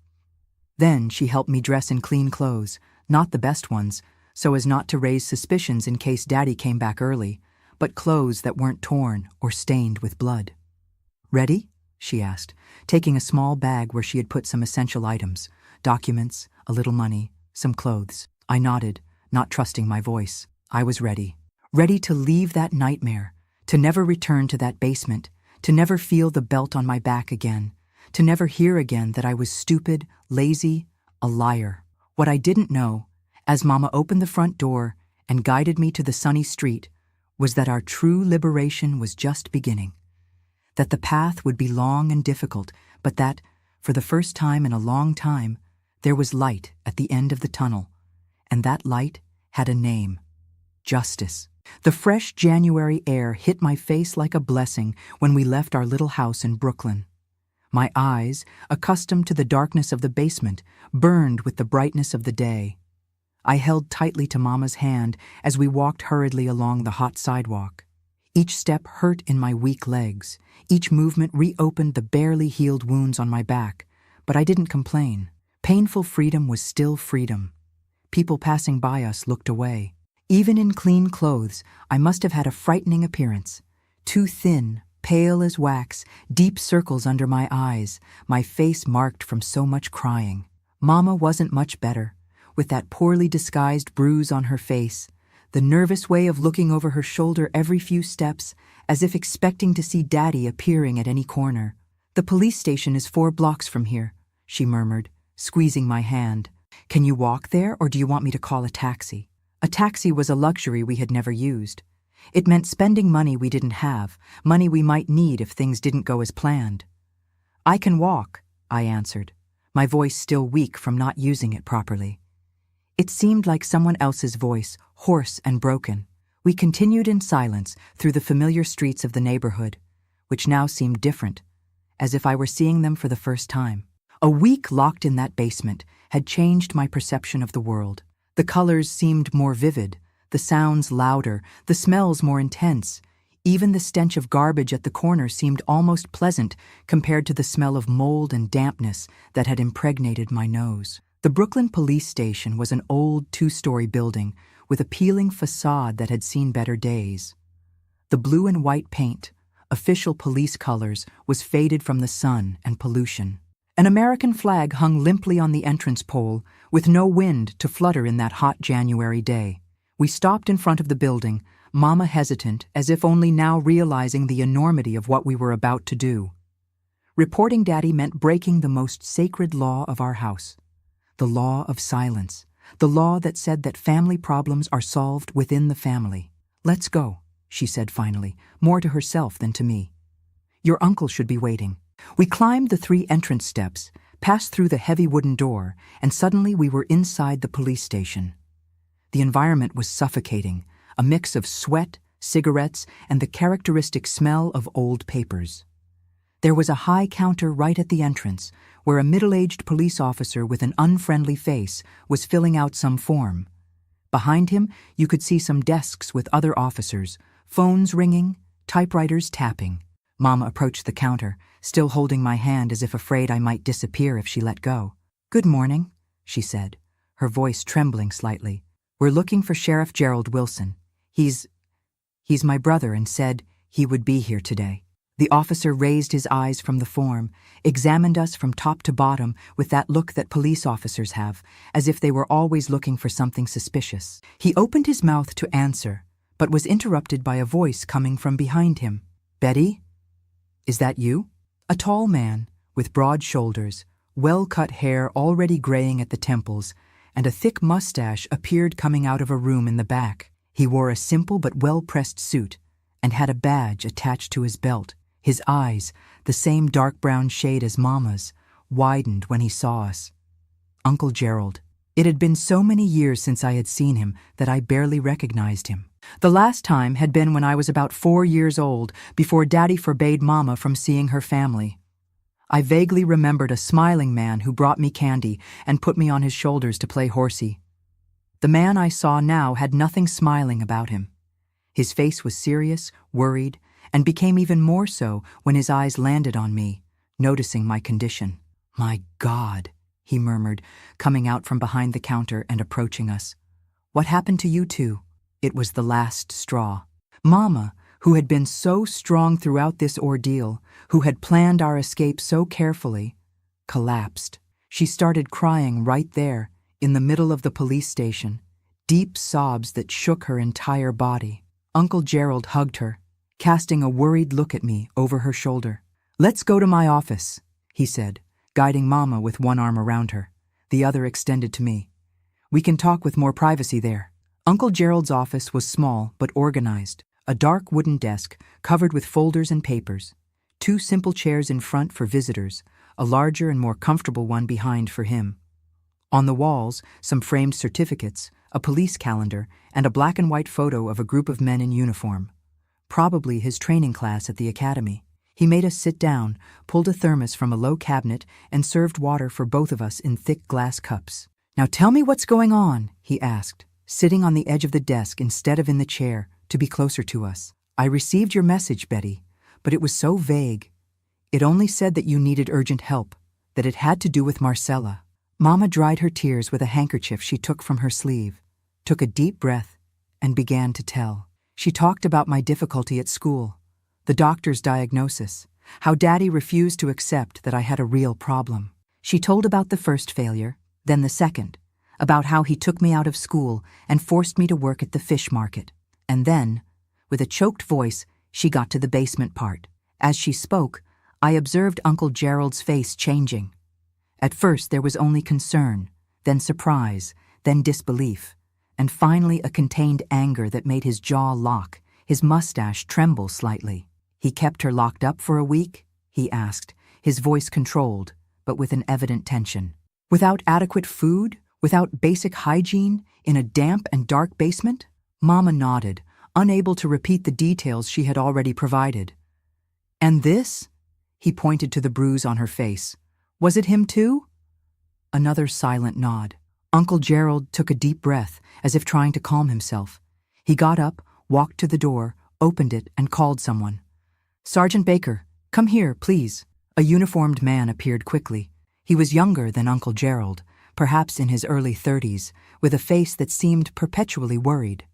Then she helped me dress in clean clothes, not the best ones, so as not to raise suspicions in case Daddy came back early, but clothes that weren't torn or stained with blood. "Ready?" she asked, taking a small bag where she had put some essential items, documents, a little money, some clothes. I nodded, not trusting my voice. I was ready. Ready to leave that nightmare, to never return to that basement, to never feel the belt on my back again, to never hear again that I was stupid, lazy, a liar. What I didn't know, as Mama opened the front door and guided me to the sunny street, was that our true liberation was just beginning. That the path would be long and difficult, but that, for the first time in a long time, there was light at the end of the tunnel, and that light had a name: justice. The fresh January air hit my face like a blessing when we left our little house in Brooklyn. My eyes, accustomed to the darkness of the basement, burned with the brightness of the day. I held tightly to Mama's hand as we walked hurriedly along the hot sidewalk. Each step hurt in my weak legs. Each movement reopened the barely healed wounds on my back, but I didn't complain. Painful freedom was still freedom. People passing by us looked away. Even in clean clothes, I must have had a frightening appearance. Too thin, pale as wax, deep circles under my eyes, my face marked from so much crying. Mama wasn't much better, with that poorly disguised bruise on her face, the nervous way of looking over her shoulder every few steps, as if expecting to see Daddy appearing at any corner. "The police station is 4 blocks from here," she murmured, squeezing my hand. "Can you walk there, or do you want me to call a taxi?" A taxi was a luxury we had never used. It meant spending money we didn't have, money we might need if things didn't go as planned. "I can walk," I answered, my voice still weak from not using it properly. It seemed like someone else's voice, hoarse and broken. We continued in silence through the familiar streets of the neighborhood, which now seemed different, as if I were seeing them for the first time. A week locked in that basement had changed my perception of the world. The colors seemed more vivid, the sounds louder, the smells more intense. Even the stench of garbage at the corner seemed almost pleasant compared to the smell of mold and dampness that had impregnated my nose. The Brooklyn Police Station was an old 2-story building with a peeling facade that had seen better days. The blue and white paint, official police colors, was faded from the sun and pollution. An American flag hung limply on the entrance pole, with no wind to flutter in that hot January day. We stopped in front of the building, Mama hesitant, as if only now realizing the enormity of what we were about to do. Reporting Daddy meant breaking the most sacred law of our house, the law of silence, the law that said that family problems are solved within the family. "Let's go," she said finally, more to herself than to me. "Your uncle should be waiting." We climbed the 3 entrance steps, passed through the heavy wooden door, and suddenly we were inside the police station. The environment was suffocating, a mix of sweat, cigarettes, and the characteristic smell of old papers. There was a high counter right at the entrance, where a middle-aged police officer with an unfriendly face was filling out some form. Behind him, you could see some desks with other officers, phones ringing, typewriters tapping. Mama approached the counter, still holding my hand as if afraid I might disappear if she let go. "Good morning," she said, her voice trembling slightly. "We're looking for Sheriff Gerald Wilson. He's my brother and said he would be here today." The officer raised his eyes from the form, examined us from top to bottom with that look that police officers have, as if they were always looking for something suspicious. He opened his mouth to answer, but was interrupted by a voice coming from behind him. "Betty? Is that you?" A tall man, with broad shoulders, well-cut hair already graying at the temples, and a thick mustache appeared coming out of a room in the back. He wore a simple but well-pressed suit, and had a badge attached to his belt. His eyes, the same dark brown shade as Mama's, widened when he saw us. Uncle Gerald. It had been so many years since I had seen him that I barely recognized him. The last time had been when I was about 4 years old, before Daddy forbade Mama from seeing her family. I vaguely remembered a smiling man who brought me candy and put me on his shoulders to play horsey. The man I saw now had nothing smiling about him. His face was serious, worried, and became even more so when his eyes landed on me, noticing my condition. "My God," he murmured, coming out from behind the counter and approaching us. "What happened to you two?" It was the last straw. Mama, who had been so strong throughout this ordeal, who had planned our escape so carefully, collapsed. She started crying right there, in the middle of the police station, deep sobs that shook her entire body. Uncle Gerald hugged her, casting a worried look at me over her shoulder. "Let's go to my office," he said, guiding Mama with one arm around her, the other extended to me. "We can talk with more privacy there." Uncle Gerald's office was small but organized. A dark wooden desk covered with folders and papers, 2 simple chairs in front for visitors, a larger and more comfortable one behind for him. On the walls, some framed certificates, a police calendar, and a black and white photo of a group of men in uniform. Probably his training class at the academy. He made us sit down, pulled a thermos from a low cabinet, and served water for both of us in thick glass cups. "Now tell me what's going on," he asked, sitting on the edge of the desk instead of in the chair, to be closer to us. "I received your message, Betty, but it was so vague. It only said that you needed urgent help, that it had to do with Marcella." Mama dried her tears with a handkerchief she took from her sleeve, took a deep breath, and began to tell. She talked about my difficulty at school, the doctor's diagnosis, how Daddy refused to accept that I had a real problem. She told about the first failure, then the second, about how he took me out of school and forced me to work at the fish market. And then, with a choked voice, she got to the basement part. As she spoke, I observed Uncle Gerald's face changing. At first there was only concern, then surprise, then disbelief, and finally a contained anger that made his jaw lock, his mustache tremble slightly. "He kept her locked up for a week?" he asked, his voice controlled, but with an evident tension. "Without adequate food? Without basic hygiene? In a damp and dark basement?" Mama nodded, unable to repeat the details she had already provided. "And this?" He pointed to the bruise on her face. "Was it him too?" Another silent nod. Uncle Gerald took a deep breath, as if trying to calm himself. He got up, walked to the door, opened it, and called someone. "Sergeant Baker, come here, please." A uniformed man appeared quickly. He was younger than Uncle Gerald, perhaps in his early 30s, with a face that seemed perpetually worried.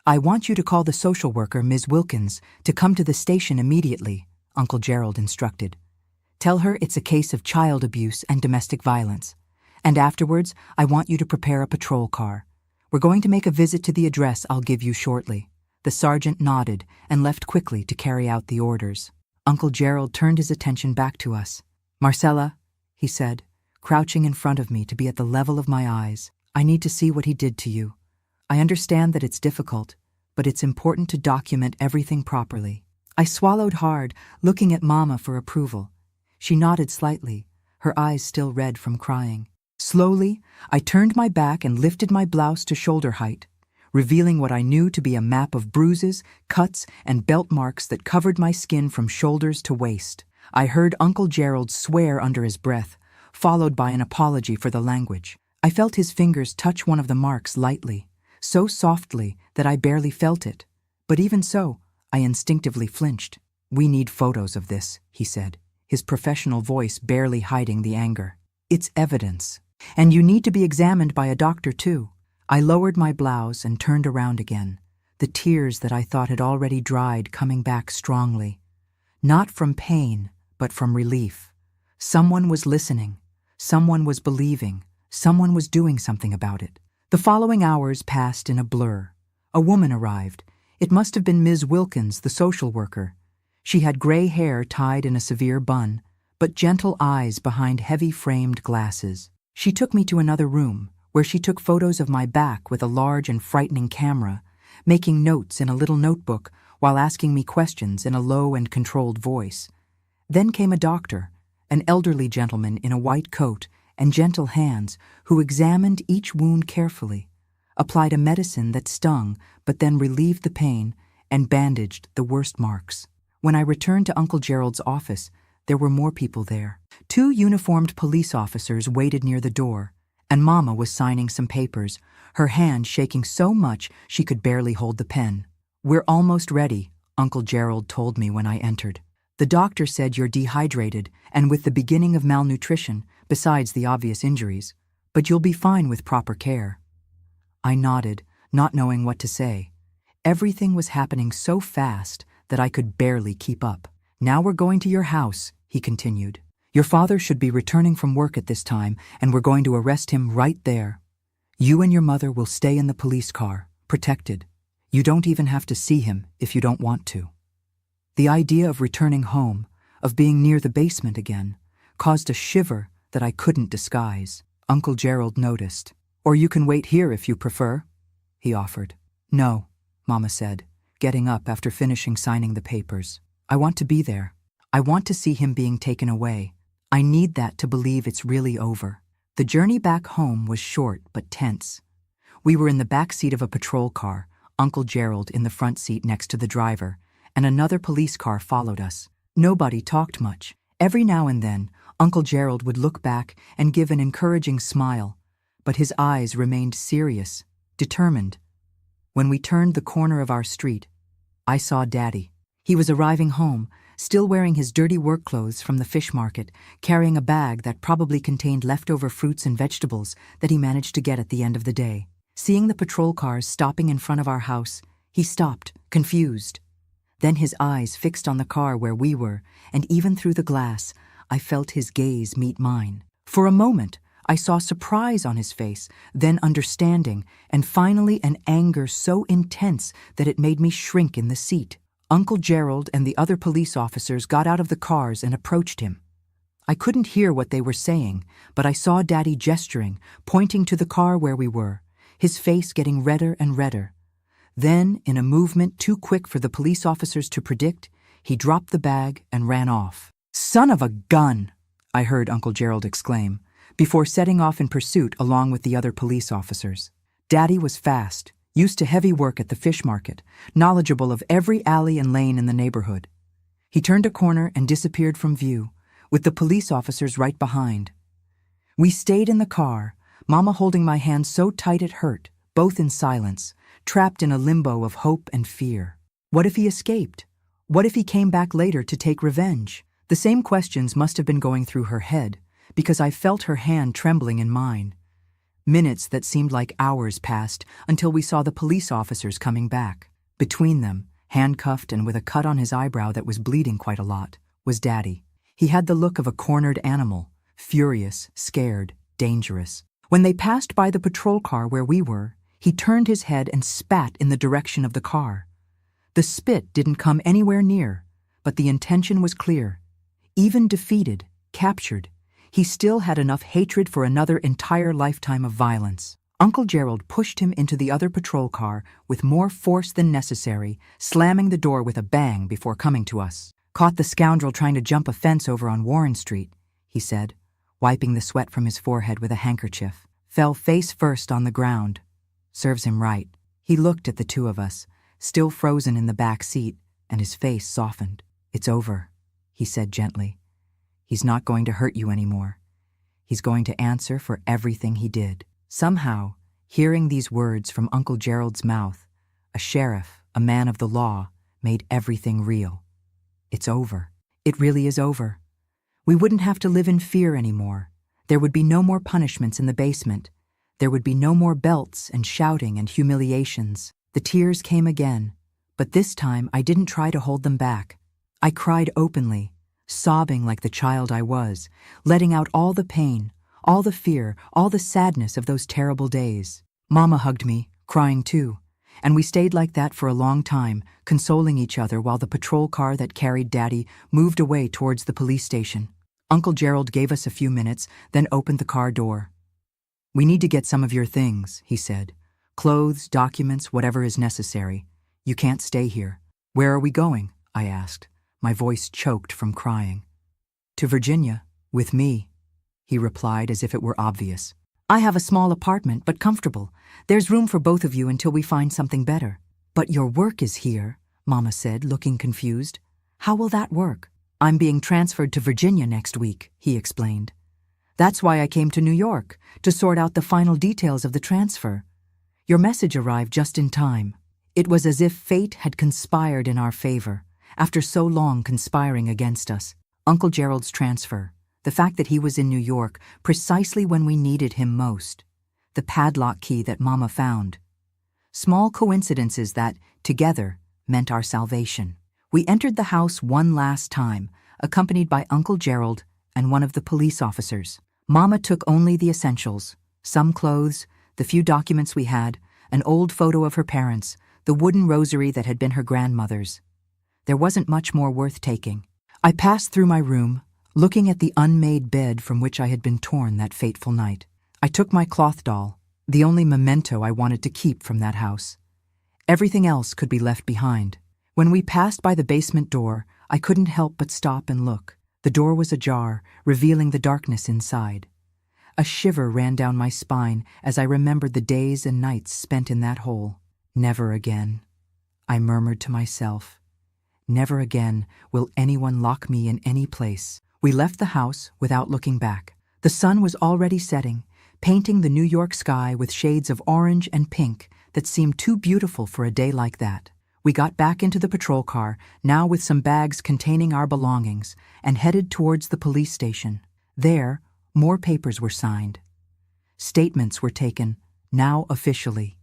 "I want you to call the social worker, Ms. Wilkins, to come to the station immediately," Uncle Gerald instructed. "Tell her it's a case of child abuse and domestic violence. And afterwards, I want you to prepare a patrol car. We're going to make a visit to the address I'll give you shortly." The sergeant nodded and left quickly to carry out the orders. Uncle Gerald turned his attention back to us. "Marcella," he said, crouching in front of me to be at the level of my eyes, "I need to see what he did to you. I understand that it's difficult, but it's important to document everything properly." I swallowed hard, looking at Mama for approval. She nodded slightly, her eyes still red from crying. Slowly, I turned my back and lifted my blouse to shoulder height, revealing what I knew to be a map of bruises, cuts, and belt marks that covered my skin from shoulders to waist. I heard Uncle Gerald swear under his breath, followed by an apology for the language. I felt his fingers touch one of the marks lightly, so softly that I barely felt it. But even so, I instinctively flinched. "We need photos of this," he said, his professional voice barely hiding the anger. "It's evidence. And you need to be examined by a doctor, too." I lowered my blouse and turned around again, the tears that I thought had already dried coming back strongly. Not from pain, but from relief. Someone was listening. Someone was believing. Someone was doing something about it. The following hours passed in a blur. A woman arrived. It must have been Ms. Wilkins, the social worker. She had gray hair tied in a severe bun, but gentle eyes behind heavy-framed glasses. She took me to another room, where she took photos of my back with a large and frightening camera, making notes in a little notebook while asking me questions in a low and controlled voice. Then came a doctor, an elderly gentleman in a white coat and gentle hands, who examined each wound carefully, applied a medicine that stung but then relieved the pain, and bandaged the worst marks. When I returned to Uncle Gerald's office, there were more people there. 2 uniformed police officers waited near the door, and Mama was signing some papers, her hand shaking so much she could barely hold the pen. "We're almost ready," Uncle Gerald told me when I entered. "The doctor said you're dehydrated and with the beginning of malnutrition, besides the obvious injuries, but you'll be fine with proper care." I nodded, not knowing what to say. Everything was happening so fast that I could barely keep up. "Now we're going to your house," he continued. "Your father should be returning from work at this time, and we're going to arrest him right there. You and your mother will stay in the police car, protected. You don't even have to see him if you don't want to." The idea of returning home, of being near the basement again, caused a shiver that I couldn't disguise. Uncle Gerald noticed. "Or you can wait here if you prefer," he offered. "No," Mama said, getting up after finishing signing the papers. "I want to be there. I want to see him being taken away. I need that to believe it's really over." The journey back home was short but tense. We were in the back seat of a patrol car, Uncle Gerald in the front seat next to the driver, and another police car followed us. Nobody talked much. Every now and then, Uncle Gerald would look back and give an encouraging smile, but his eyes remained serious, determined. When we turned the corner of our street, I saw Daddy. He was arriving home, still wearing his dirty work clothes from the fish market, carrying a bag that probably contained leftover fruits and vegetables that he managed to get at the end of the day. Seeing the patrol cars stopping in front of our house, he stopped, confused. Then his eyes fixed on the car where we were, and even through the glass, I felt his gaze meet mine. For a moment, I saw surprise on his face, then understanding, and finally an anger so intense that it made me shrink in the seat. Uncle Gerald and the other police officers got out of the cars and approached him. I couldn't hear what they were saying, but I saw Daddy gesturing, pointing to the car where we were, his face getting redder and redder. Then, in a movement too quick for the police officers to predict, he dropped the bag and ran off. "Son of a gun!" I heard Uncle Gerald exclaim, before setting off in pursuit along with the other police officers. Daddy was fast, used to heavy work at the fish market, knowledgeable of every alley and lane in the neighborhood. He turned a corner and disappeared from view, with the police officers right behind. We stayed in the car, Mama holding my hand so tight it hurt, both in silence, trapped in a limbo of hope and fear. What if he escaped? What if he came back later to take revenge? The same questions must have been going through her head, because I felt her hand trembling in mine. Minutes that seemed like hours passed until we saw the police officers coming back. Between them, handcuffed and with a cut on his eyebrow that was bleeding quite a lot, was Daddy. He had the look of a cornered animal, furious, scared, dangerous. When they passed by the patrol car where we were, he turned his head and spat in the direction of the car. The spit didn't come anywhere near, but the intention was clear. Even defeated, captured, he still had enough hatred for another entire lifetime of violence. Uncle Gerald pushed him into the other patrol car with more force than necessary, slamming the door with a bang before coming to us. "Caught the scoundrel trying to jump a fence over on Warren Street," he said, wiping the sweat from his forehead with a handkerchief. "Fell face first on the ground. Serves him right." He looked at the two of us, still frozen in the back seat, and his face softened. "It's over," he said gently. "He's not going to hurt you anymore. He's going to answer for everything he did." Somehow, hearing these words from Uncle Gerald's mouth, a sheriff, a man of the law, made everything real. It's over. It really is over. We wouldn't have to live in fear anymore. There would be no more punishments in the basement. There would be no more belts and shouting and humiliations. The tears came again, but this time I didn't try to hold them back. I cried openly, sobbing like the child I was, letting out all the pain, all the fear, all the sadness of those terrible days. Mama hugged me, crying too, and we stayed like that for a long time, consoling each other while the patrol car that carried Daddy moved away towards the police station. Uncle Gerald gave us a few minutes, then opened the car door. "We need to get some of your things," he said. "Clothes, documents, whatever is necessary. You can't stay here." "Where are we going?" I asked, my voice choked from crying. "To Virginia, with me," he replied as if it were obvious. "I have a small apartment, but comfortable. There's room for both of you until we find something better." "But your work is here," Mama said, looking confused. "How will that work?" "I'm being transferred to Virginia next week," he explained. "That's why I came to New York, to sort out the final details of the transfer. Your message arrived just in time." It was as if fate had conspired in our favor, after so long conspiring against us. Uncle Gerald's transfer, the fact that he was in New York precisely when we needed him most, the padlock key that Mama found. Small coincidences that, together, meant our salvation. We entered the house one last time, accompanied by Uncle Gerald and one of the police officers. Mama took only the essentials, some clothes, the few documents we had, an old photo of her parents, the wooden rosary that had been her grandmother's. There wasn't much more worth taking. I passed through my room, looking at the unmade bed from which I had been torn that fateful night. I took my cloth doll, the only memento I wanted to keep from that house. Everything else could be left behind. When we passed by the basement door, I couldn't help but stop and look. The door was ajar, revealing the darkness inside. A shiver ran down my spine as I remembered the days and nights spent in that hole. "Never again," I murmured to myself. "Never again will anyone lock me in any place." We left the house without looking back. The sun was already setting, painting the New York sky with shades of orange and pink that seemed too beautiful for a day like that. We got back into the patrol car, now with some bags containing our belongings, and headed towards the police station. There, more papers were signed. Statements were taken, now officially.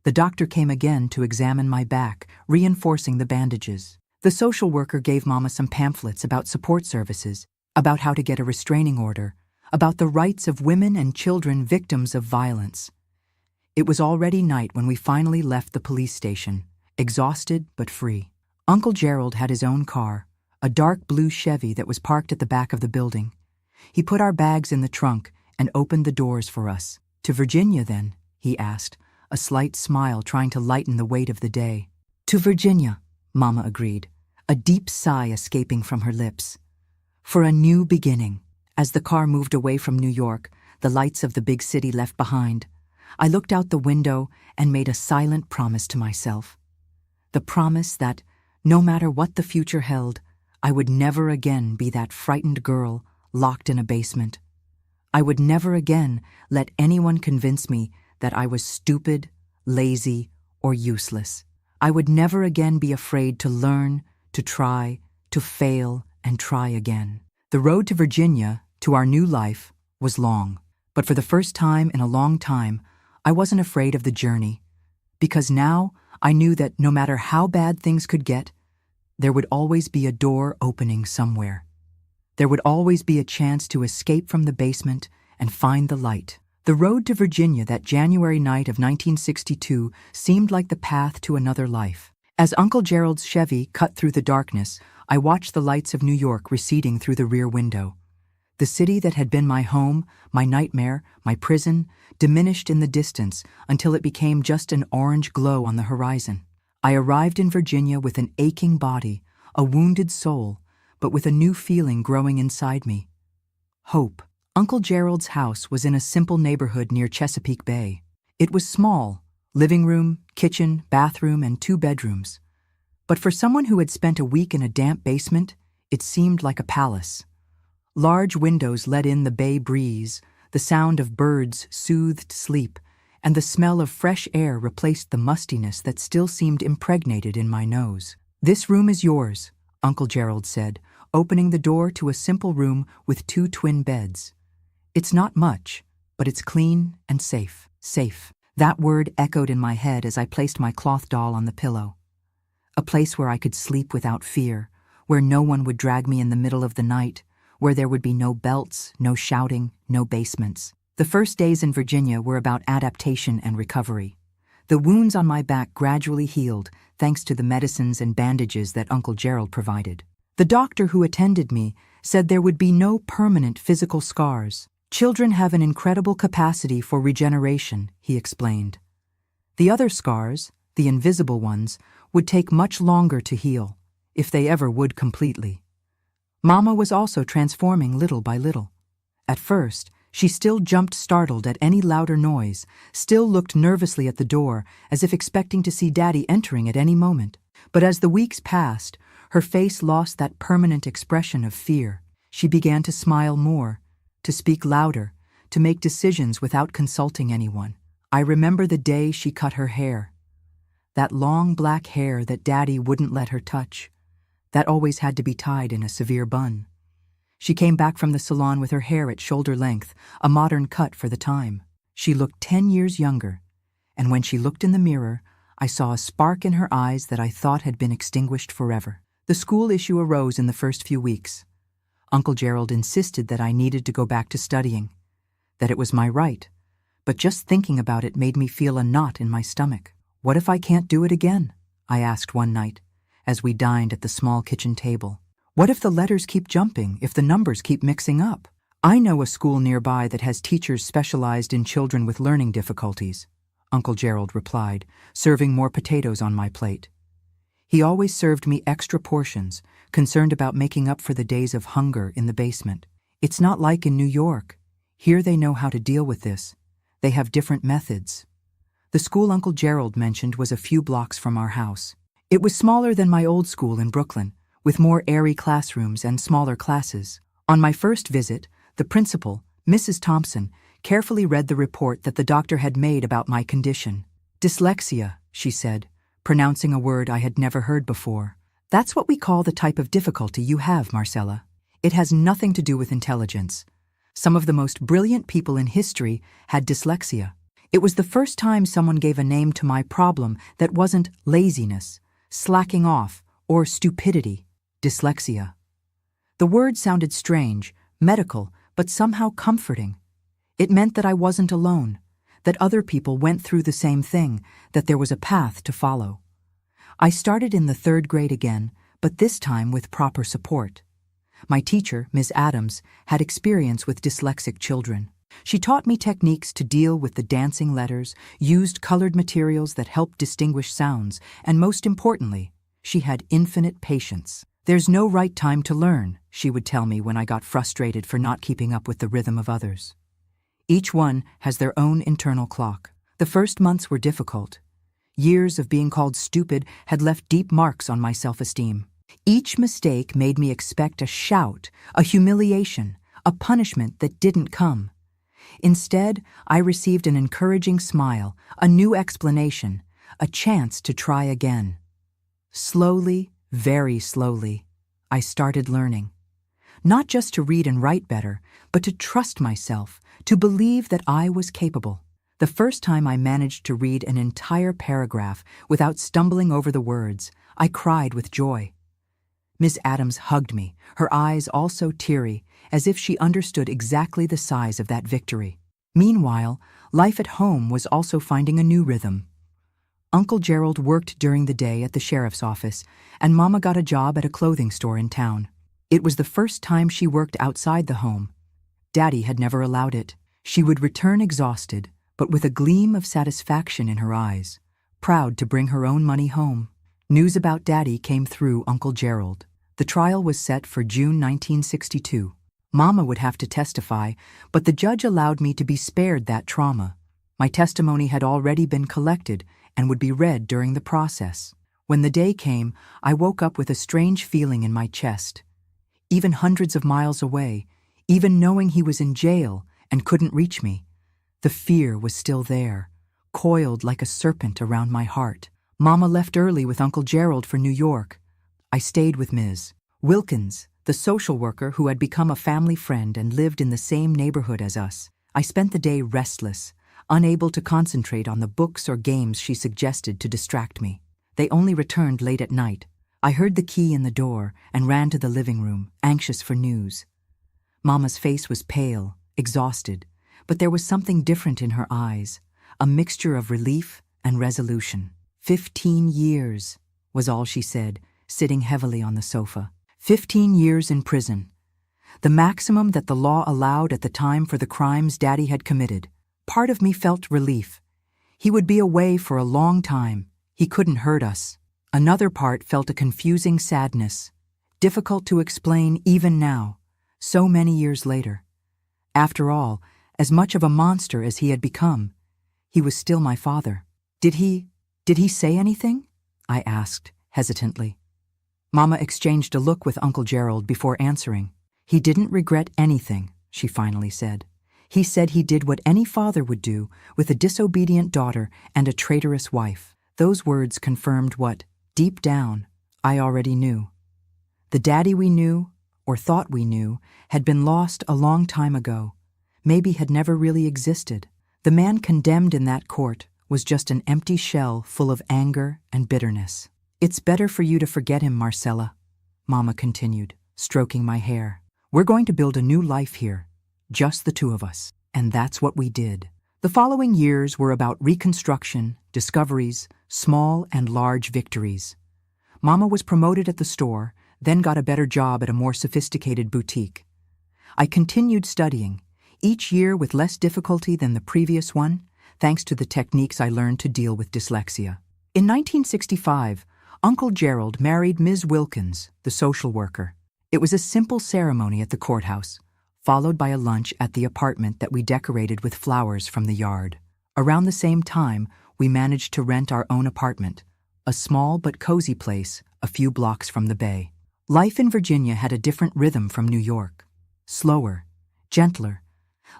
The doctor came again to examine my back, reinforcing the bandages. The social worker gave Mama some pamphlets about support services, about how to get a restraining order, about the rights of women and children victims of violence. It was already night when we finally left the police station, exhausted but free. Uncle Gerald had his own car, a dark blue Chevy that was parked at the back of the building. He put our bags in the trunk and opened the doors for us. "To Virginia, then?" he asked, a slight smile trying to lighten the weight of the day. "To Virginia," Mama agreed, a deep sigh escaping from her lips. "For a new beginning." As the car moved away from New York, the lights of the big city left behind, I looked out the window and made a silent promise to myself. The promise that, no matter what the future held, I would never again be that frightened girl locked in a basement. I would never again let anyone convince me that I was stupid, lazy, or useless. I would never again be afraid to learn, to try, to fail, and try again. The road to Virginia, to our new life, was long. But for the first time in a long time, I wasn't afraid of the journey. Because now I knew that no matter how bad things could get, there would always be a door opening somewhere. There would always be a chance to escape from the basement and find the light. The road to Virginia that January night of 1962 seemed like the path to another life. As Uncle Gerald's Chevy cut through the darkness, I watched the lights of New York receding through the rear window. The city that had been my home, my nightmare, my prison, diminished in the distance until it became just an orange glow on the horizon. I arrived in Virginia with an aching body, a wounded soul, but with a new feeling growing inside me. Hope. Uncle Gerald's house was in a simple neighborhood near Chesapeake Bay. It was small, living room, kitchen, bathroom, and 2 bedrooms. But for someone who had spent a week in a damp basement, it seemed like a palace. Large windows let in the bay breeze, the sound of birds soothed sleep, and the smell of fresh air replaced the mustiness that still seemed impregnated in my nose. "This room is yours," Uncle Gerald said, opening the door to a simple room with 2 twin beds. "It's not much, but it's clean and safe." Safe. That word echoed in my head as I placed my cloth doll on the pillow. A place where I could sleep without fear, where no one would drag me in the middle of the night, where there would be no belts, no shouting, no basements. The first days in Virginia were about adaptation and recovery. The wounds on my back gradually healed thanks to the medicines and bandages that Uncle Gerald provided. The doctor who attended me said there would be no permanent physical scars. "Children have an incredible capacity for regeneration," he explained. "The other scars, the invisible ones, would take much longer to heal, if they ever would completely." Mama was also transforming little by little. At first, she still jumped startled at any louder noise, still looked nervously at the door as if expecting to see Daddy entering at any moment. But as the weeks passed, her face lost that permanent expression of fear. She began to smile more, to speak louder, to make decisions without consulting anyone. I remember the day she cut her hair. That long black hair that Daddy wouldn't let her touch. That always had to be tied in a severe bun. She came back from the salon with her hair at shoulder length, a modern cut for the time. She looked 10 years younger, and when she looked in the mirror, I saw a spark in her eyes that I thought had been extinguished forever. The school issue arose in the first few weeks. Uncle Gerald insisted that I needed to go back to studying, that it was my right, but just thinking about it made me feel a knot in my stomach. "What if I can't do it again?" I asked one night, as we dined at the small kitchen table. "What if the letters keep jumping, if the numbers keep mixing up? I know a school nearby that has teachers specialized in children with learning difficulties," Uncle Gerald replied, serving more potatoes on my plate. He always served me extra portions, concerned about making up for the days of hunger in the basement. "It's not like in New York. Here they know how to deal with this. They have different methods." The school Uncle Gerald mentioned was a few blocks from our house. It was smaller than my old school in Brooklyn, with more airy classrooms and smaller classes. On my first visit, the principal, Mrs. Thompson, carefully read the report that the doctor had made about my condition. "Dyslexia," she said, pronouncing a word I had never heard before. "That's what we call the type of difficulty you have, Marcella. It has nothing to do with intelligence. Some of the most brilliant people in history had dyslexia. It was the first time someone gave a name to my problem that wasn't laziness, slacking off, or stupidity, dyslexia. The word sounded strange, medical, but somehow comforting. It meant that I wasn't alone, that other people went through the same thing, that there was a path to follow. I started in the 3rd grade again, but this time with proper support. My teacher, Ms. Adams, had experience with dyslexic children. She taught me techniques to deal with the dancing letters, used colored materials that helped distinguish sounds, and most importantly, she had infinite patience. "There's no right time to learn," she would tell me when I got frustrated for not keeping up with the rhythm of others. Each one has their own internal clock. The first months were difficult. Years of being called stupid had left deep marks on my self-esteem. Each mistake made me expect a shout, a humiliation, a punishment that didn't come. Instead, I received an encouraging smile, a new explanation, a chance to try again. Slowly, very slowly, I started learning. Not just to read and write better, but to trust myself, to believe that I was capable. The first time I managed to read an entire paragraph without stumbling over the words, I cried with joy. Miss Adams hugged me, her eyes all so teary, as if she understood exactly the size of that victory. Meanwhile, life at home was also finding a new rhythm. Uncle Gerald worked during the day at the sheriff's office, and Mama got a job at a clothing store in town. It was the first time she worked outside the home. Daddy had never allowed it. She would return exhausted, but with a gleam of satisfaction in her eyes, proud to bring her own money home. News about Daddy came through Uncle Gerald. The trial was set for June 1962. Mama would have to testify, but the judge allowed me to be spared that trauma. My testimony had already been collected and would be read during the process. When the day came, I woke up with a strange feeling in my chest. Even hundreds of miles away, even knowing he was in jail and couldn't reach me, the fear was still there, coiled like a serpent around my heart. Mama left early with Uncle Gerald for New York. I stayed with Ms. Wilkins, the social worker who had become a family friend and lived in the same neighborhood as us. I spent the day restless, unable to concentrate on the books or games she suggested to distract me. They only returned late at night. I heard the key in the door and ran to the living room, anxious for news. Mama's face was pale, exhausted, but there was something different in her eyes, a mixture of relief and resolution. 15 years, was all she said, sitting heavily on the sofa. 15 years in prison. The maximum that the law allowed at the time for the crimes Daddy had committed. Part of me felt relief. He would be away for a long time. He couldn't hurt us. Another part felt a confusing sadness, difficult to explain even now, so many years later. After all, as much of a monster as he had become, he was still my father. Did he say anything? I asked, hesitantly. Mama exchanged a look with Uncle Gerald before answering. He didn't regret anything, she finally said. He said he did what any father would do with a disobedient daughter and a traitorous wife. Those words confirmed what, deep down, I already knew. The Daddy we knew, or thought we knew, had been lost a long time ago, maybe had never really existed. The man condemned in that court was just an empty shell full of anger and bitterness. "It's better for you to forget him, Marcella," Mama continued, stroking my hair. "We're going to build a new life here, just the two of us." And that's what we did. The following years were about reconstruction, discoveries, small and large victories. Mama was promoted at the store, then got a better job at a more sophisticated boutique. I continued studying, each year with less difficulty than the previous one, thanks to the techniques I learned to deal with dyslexia. In 1965, Uncle Gerald married Ms. Wilkins, the social worker. It was a simple ceremony at the courthouse, followed by a lunch at the apartment that we decorated with flowers from the yard. Around the same time, we managed to rent our own apartment, a small but cozy place a few blocks from the bay. Life in Virginia had a different rhythm from New York. Slower, gentler,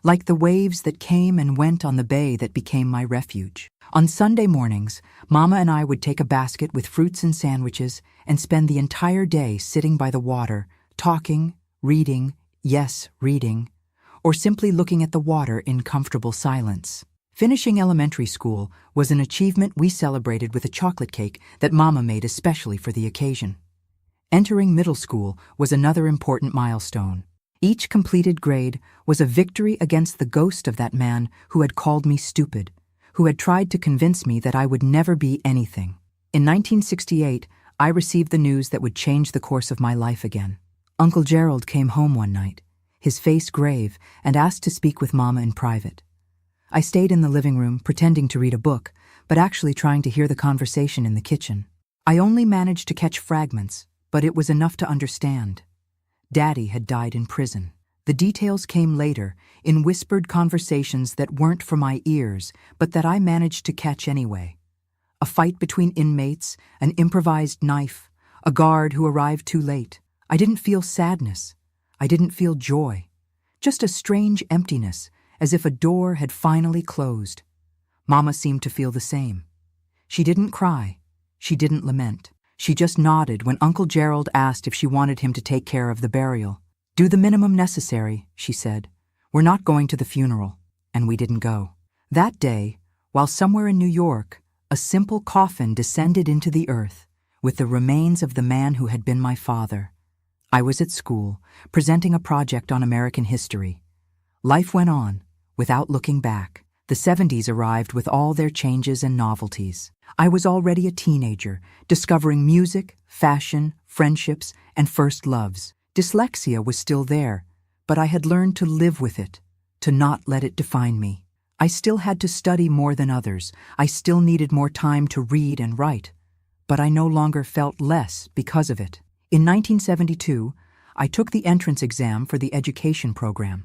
like the waves that came and went on the bay that became my refuge. On Sunday mornings, Mama and I would take a basket with fruits and sandwiches and spend the entire day sitting by the water, talking, reading, yes, reading, or simply looking at the water in comfortable silence. Finishing elementary school was an achievement we celebrated with a chocolate cake that Mama made especially for the occasion. Entering middle school was another important milestone. Each completed grade was a victory against the ghost of that man who had called me stupid, who had tried to convince me that I would never be anything. In 1968, I received the news that would change the course of my life again. Uncle Gerald came home one night, his face grave, and asked to speak with Mama in private. I stayed in the living room, pretending to read a book, but actually trying to hear the conversation in the kitchen. I only managed to catch fragments, but it was enough to understand. Daddy had died in prison. The details came later, in whispered conversations that weren't for my ears, but that I managed to catch anyway. A fight between inmates, an improvised knife, a guard who arrived too late. I didn't feel sadness. I didn't feel joy. Just a strange emptiness, as if a door had finally closed. Mama seemed to feel the same. She didn't cry. She didn't lament. She just nodded when Uncle Gerald asked if she wanted him to take care of the burial. "Do the minimum necessary," she said. "We're not going to the funeral." And we didn't go. That day, while somewhere in New York, a simple coffin descended into the earth with the remains of the man who had been my father. I was at school, presenting a project on American history. Life went on, without looking back. The 70s arrived with all their changes and novelties. I was already a teenager, discovering music, fashion, friendships, and first loves. Dyslexia was still there, but I had learned to live with it, to not let it define me. I still had to study more than others. I still needed more time to read and write, but I no longer felt less because of it. In 1972, I took the entrance exam for the education program.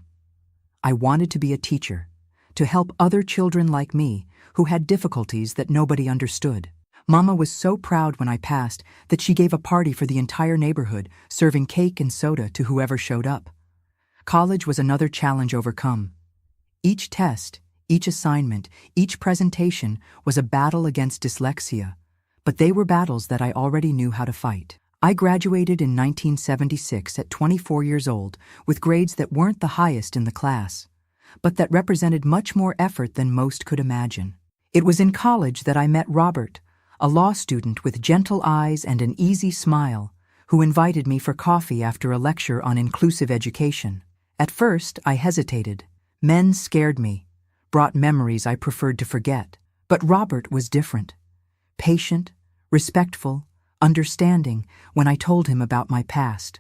I wanted to be a teacher, to help other children like me who had difficulties that nobody understood. Mama was so proud when I passed that she gave a party for the entire neighborhood, serving cake and soda to whoever showed up. College was another challenge overcome. Each test, each assignment, each presentation was a battle against dyslexia, but they were battles that I already knew how to fight. I graduated in 1976 at 24 years old with grades that weren't the highest in the class, but that represented much more effort than most could imagine. It was in college that I met Robert, a law student with gentle eyes and an easy smile, who invited me for coffee after a lecture on inclusive education. At first, I hesitated. Men scared me, brought memories I preferred to forget. But Robert was different. Patient, respectful, understanding when I told him about my past,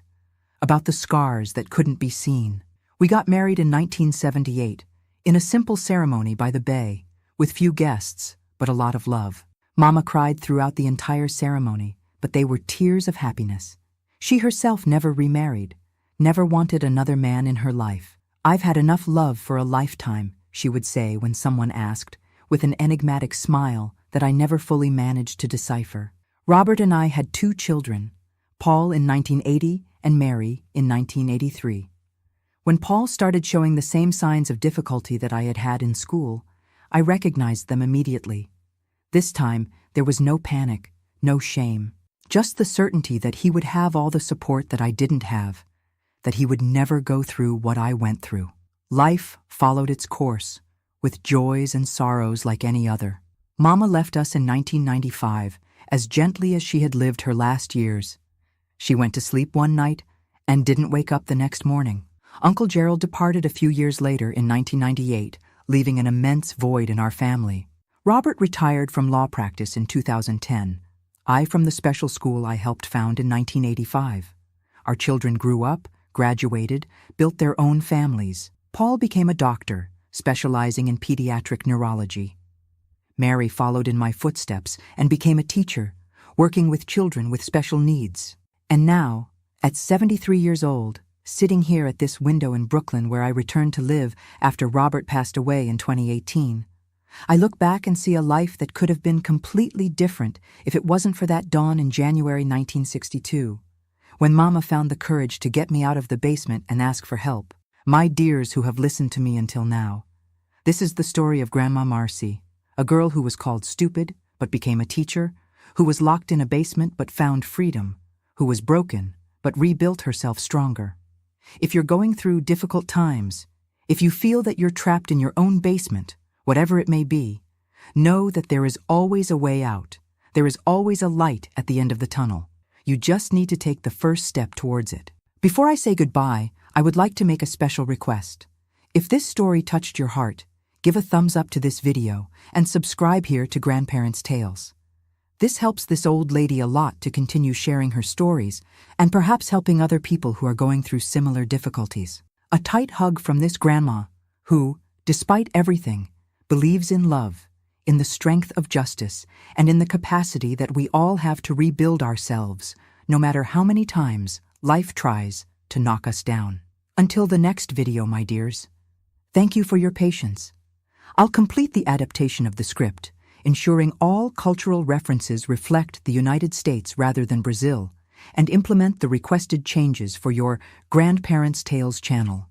about the scars that couldn't be seen. We got married in 1978, in a simple ceremony by the bay, with few guests, but a lot of love. Mama cried throughout the entire ceremony, but they were tears of happiness. She herself never remarried, never wanted another man in her life. "I've had enough love for a lifetime," she would say when someone asked, with an enigmatic smile that I never fully managed to decipher. Robert and I had 2 children, Paul in 1980 and Mary in 1983. When Paul started showing the same signs of difficulty that I had had in school, I recognized them immediately. This time, there was no panic, no shame, just the certainty that he would have all the support that I didn't have, that he would never go through what I went through. Life followed its course, with joys and sorrows like any other. Mama left us in 1995, as gently as she had lived her last years. She went to sleep one night and didn't wake up the next morning. Uncle Gerald departed a few years later in 1998, leaving an immense void in our family. Robert retired from law practice in 2010. I from the special school I helped found in 1985. Our children grew up, graduated, built their own families. Paul became a doctor, specializing in pediatric neurology. Mary followed in my footsteps and became a teacher, working with children with special needs. And now, at 73 years old, sitting here at this window in Brooklyn where I returned to live after Robert passed away in 2018, I look back and see a life that could have been completely different if it wasn't for that dawn in January 1962, when Mama found the courage to get me out of the basement and ask for help. My dears who have listened to me until now, this is the story of Grandma Marcy, a girl who was called stupid but became a teacher, who was locked in a basement but found freedom, who was broken but rebuilt herself stronger. If you're going through difficult times, if you feel that you're trapped in your own basement, whatever it may be, know that there is always a way out. There is always a light at the end of the tunnel. You just need to take the first step towards it. Before I say goodbye, I would like to make a special request. If this story touched your heart, give a thumbs up to this video and subscribe here to Grandparents' Tales. This helps this old lady a lot to continue sharing her stories and perhaps helping other people who are going through similar difficulties. A tight hug from this grandma who, despite everything, believes in love, in the strength of justice, and in the capacity that we all have to rebuild ourselves, no matter how many times life tries to knock us down. Until the next video, my dears. Thank you for your patience. I'll complete the adaptation of the script, ensuring all cultural references reflect the United States rather than Brazil, and implement the requested changes for your Grandparents' Tales channel.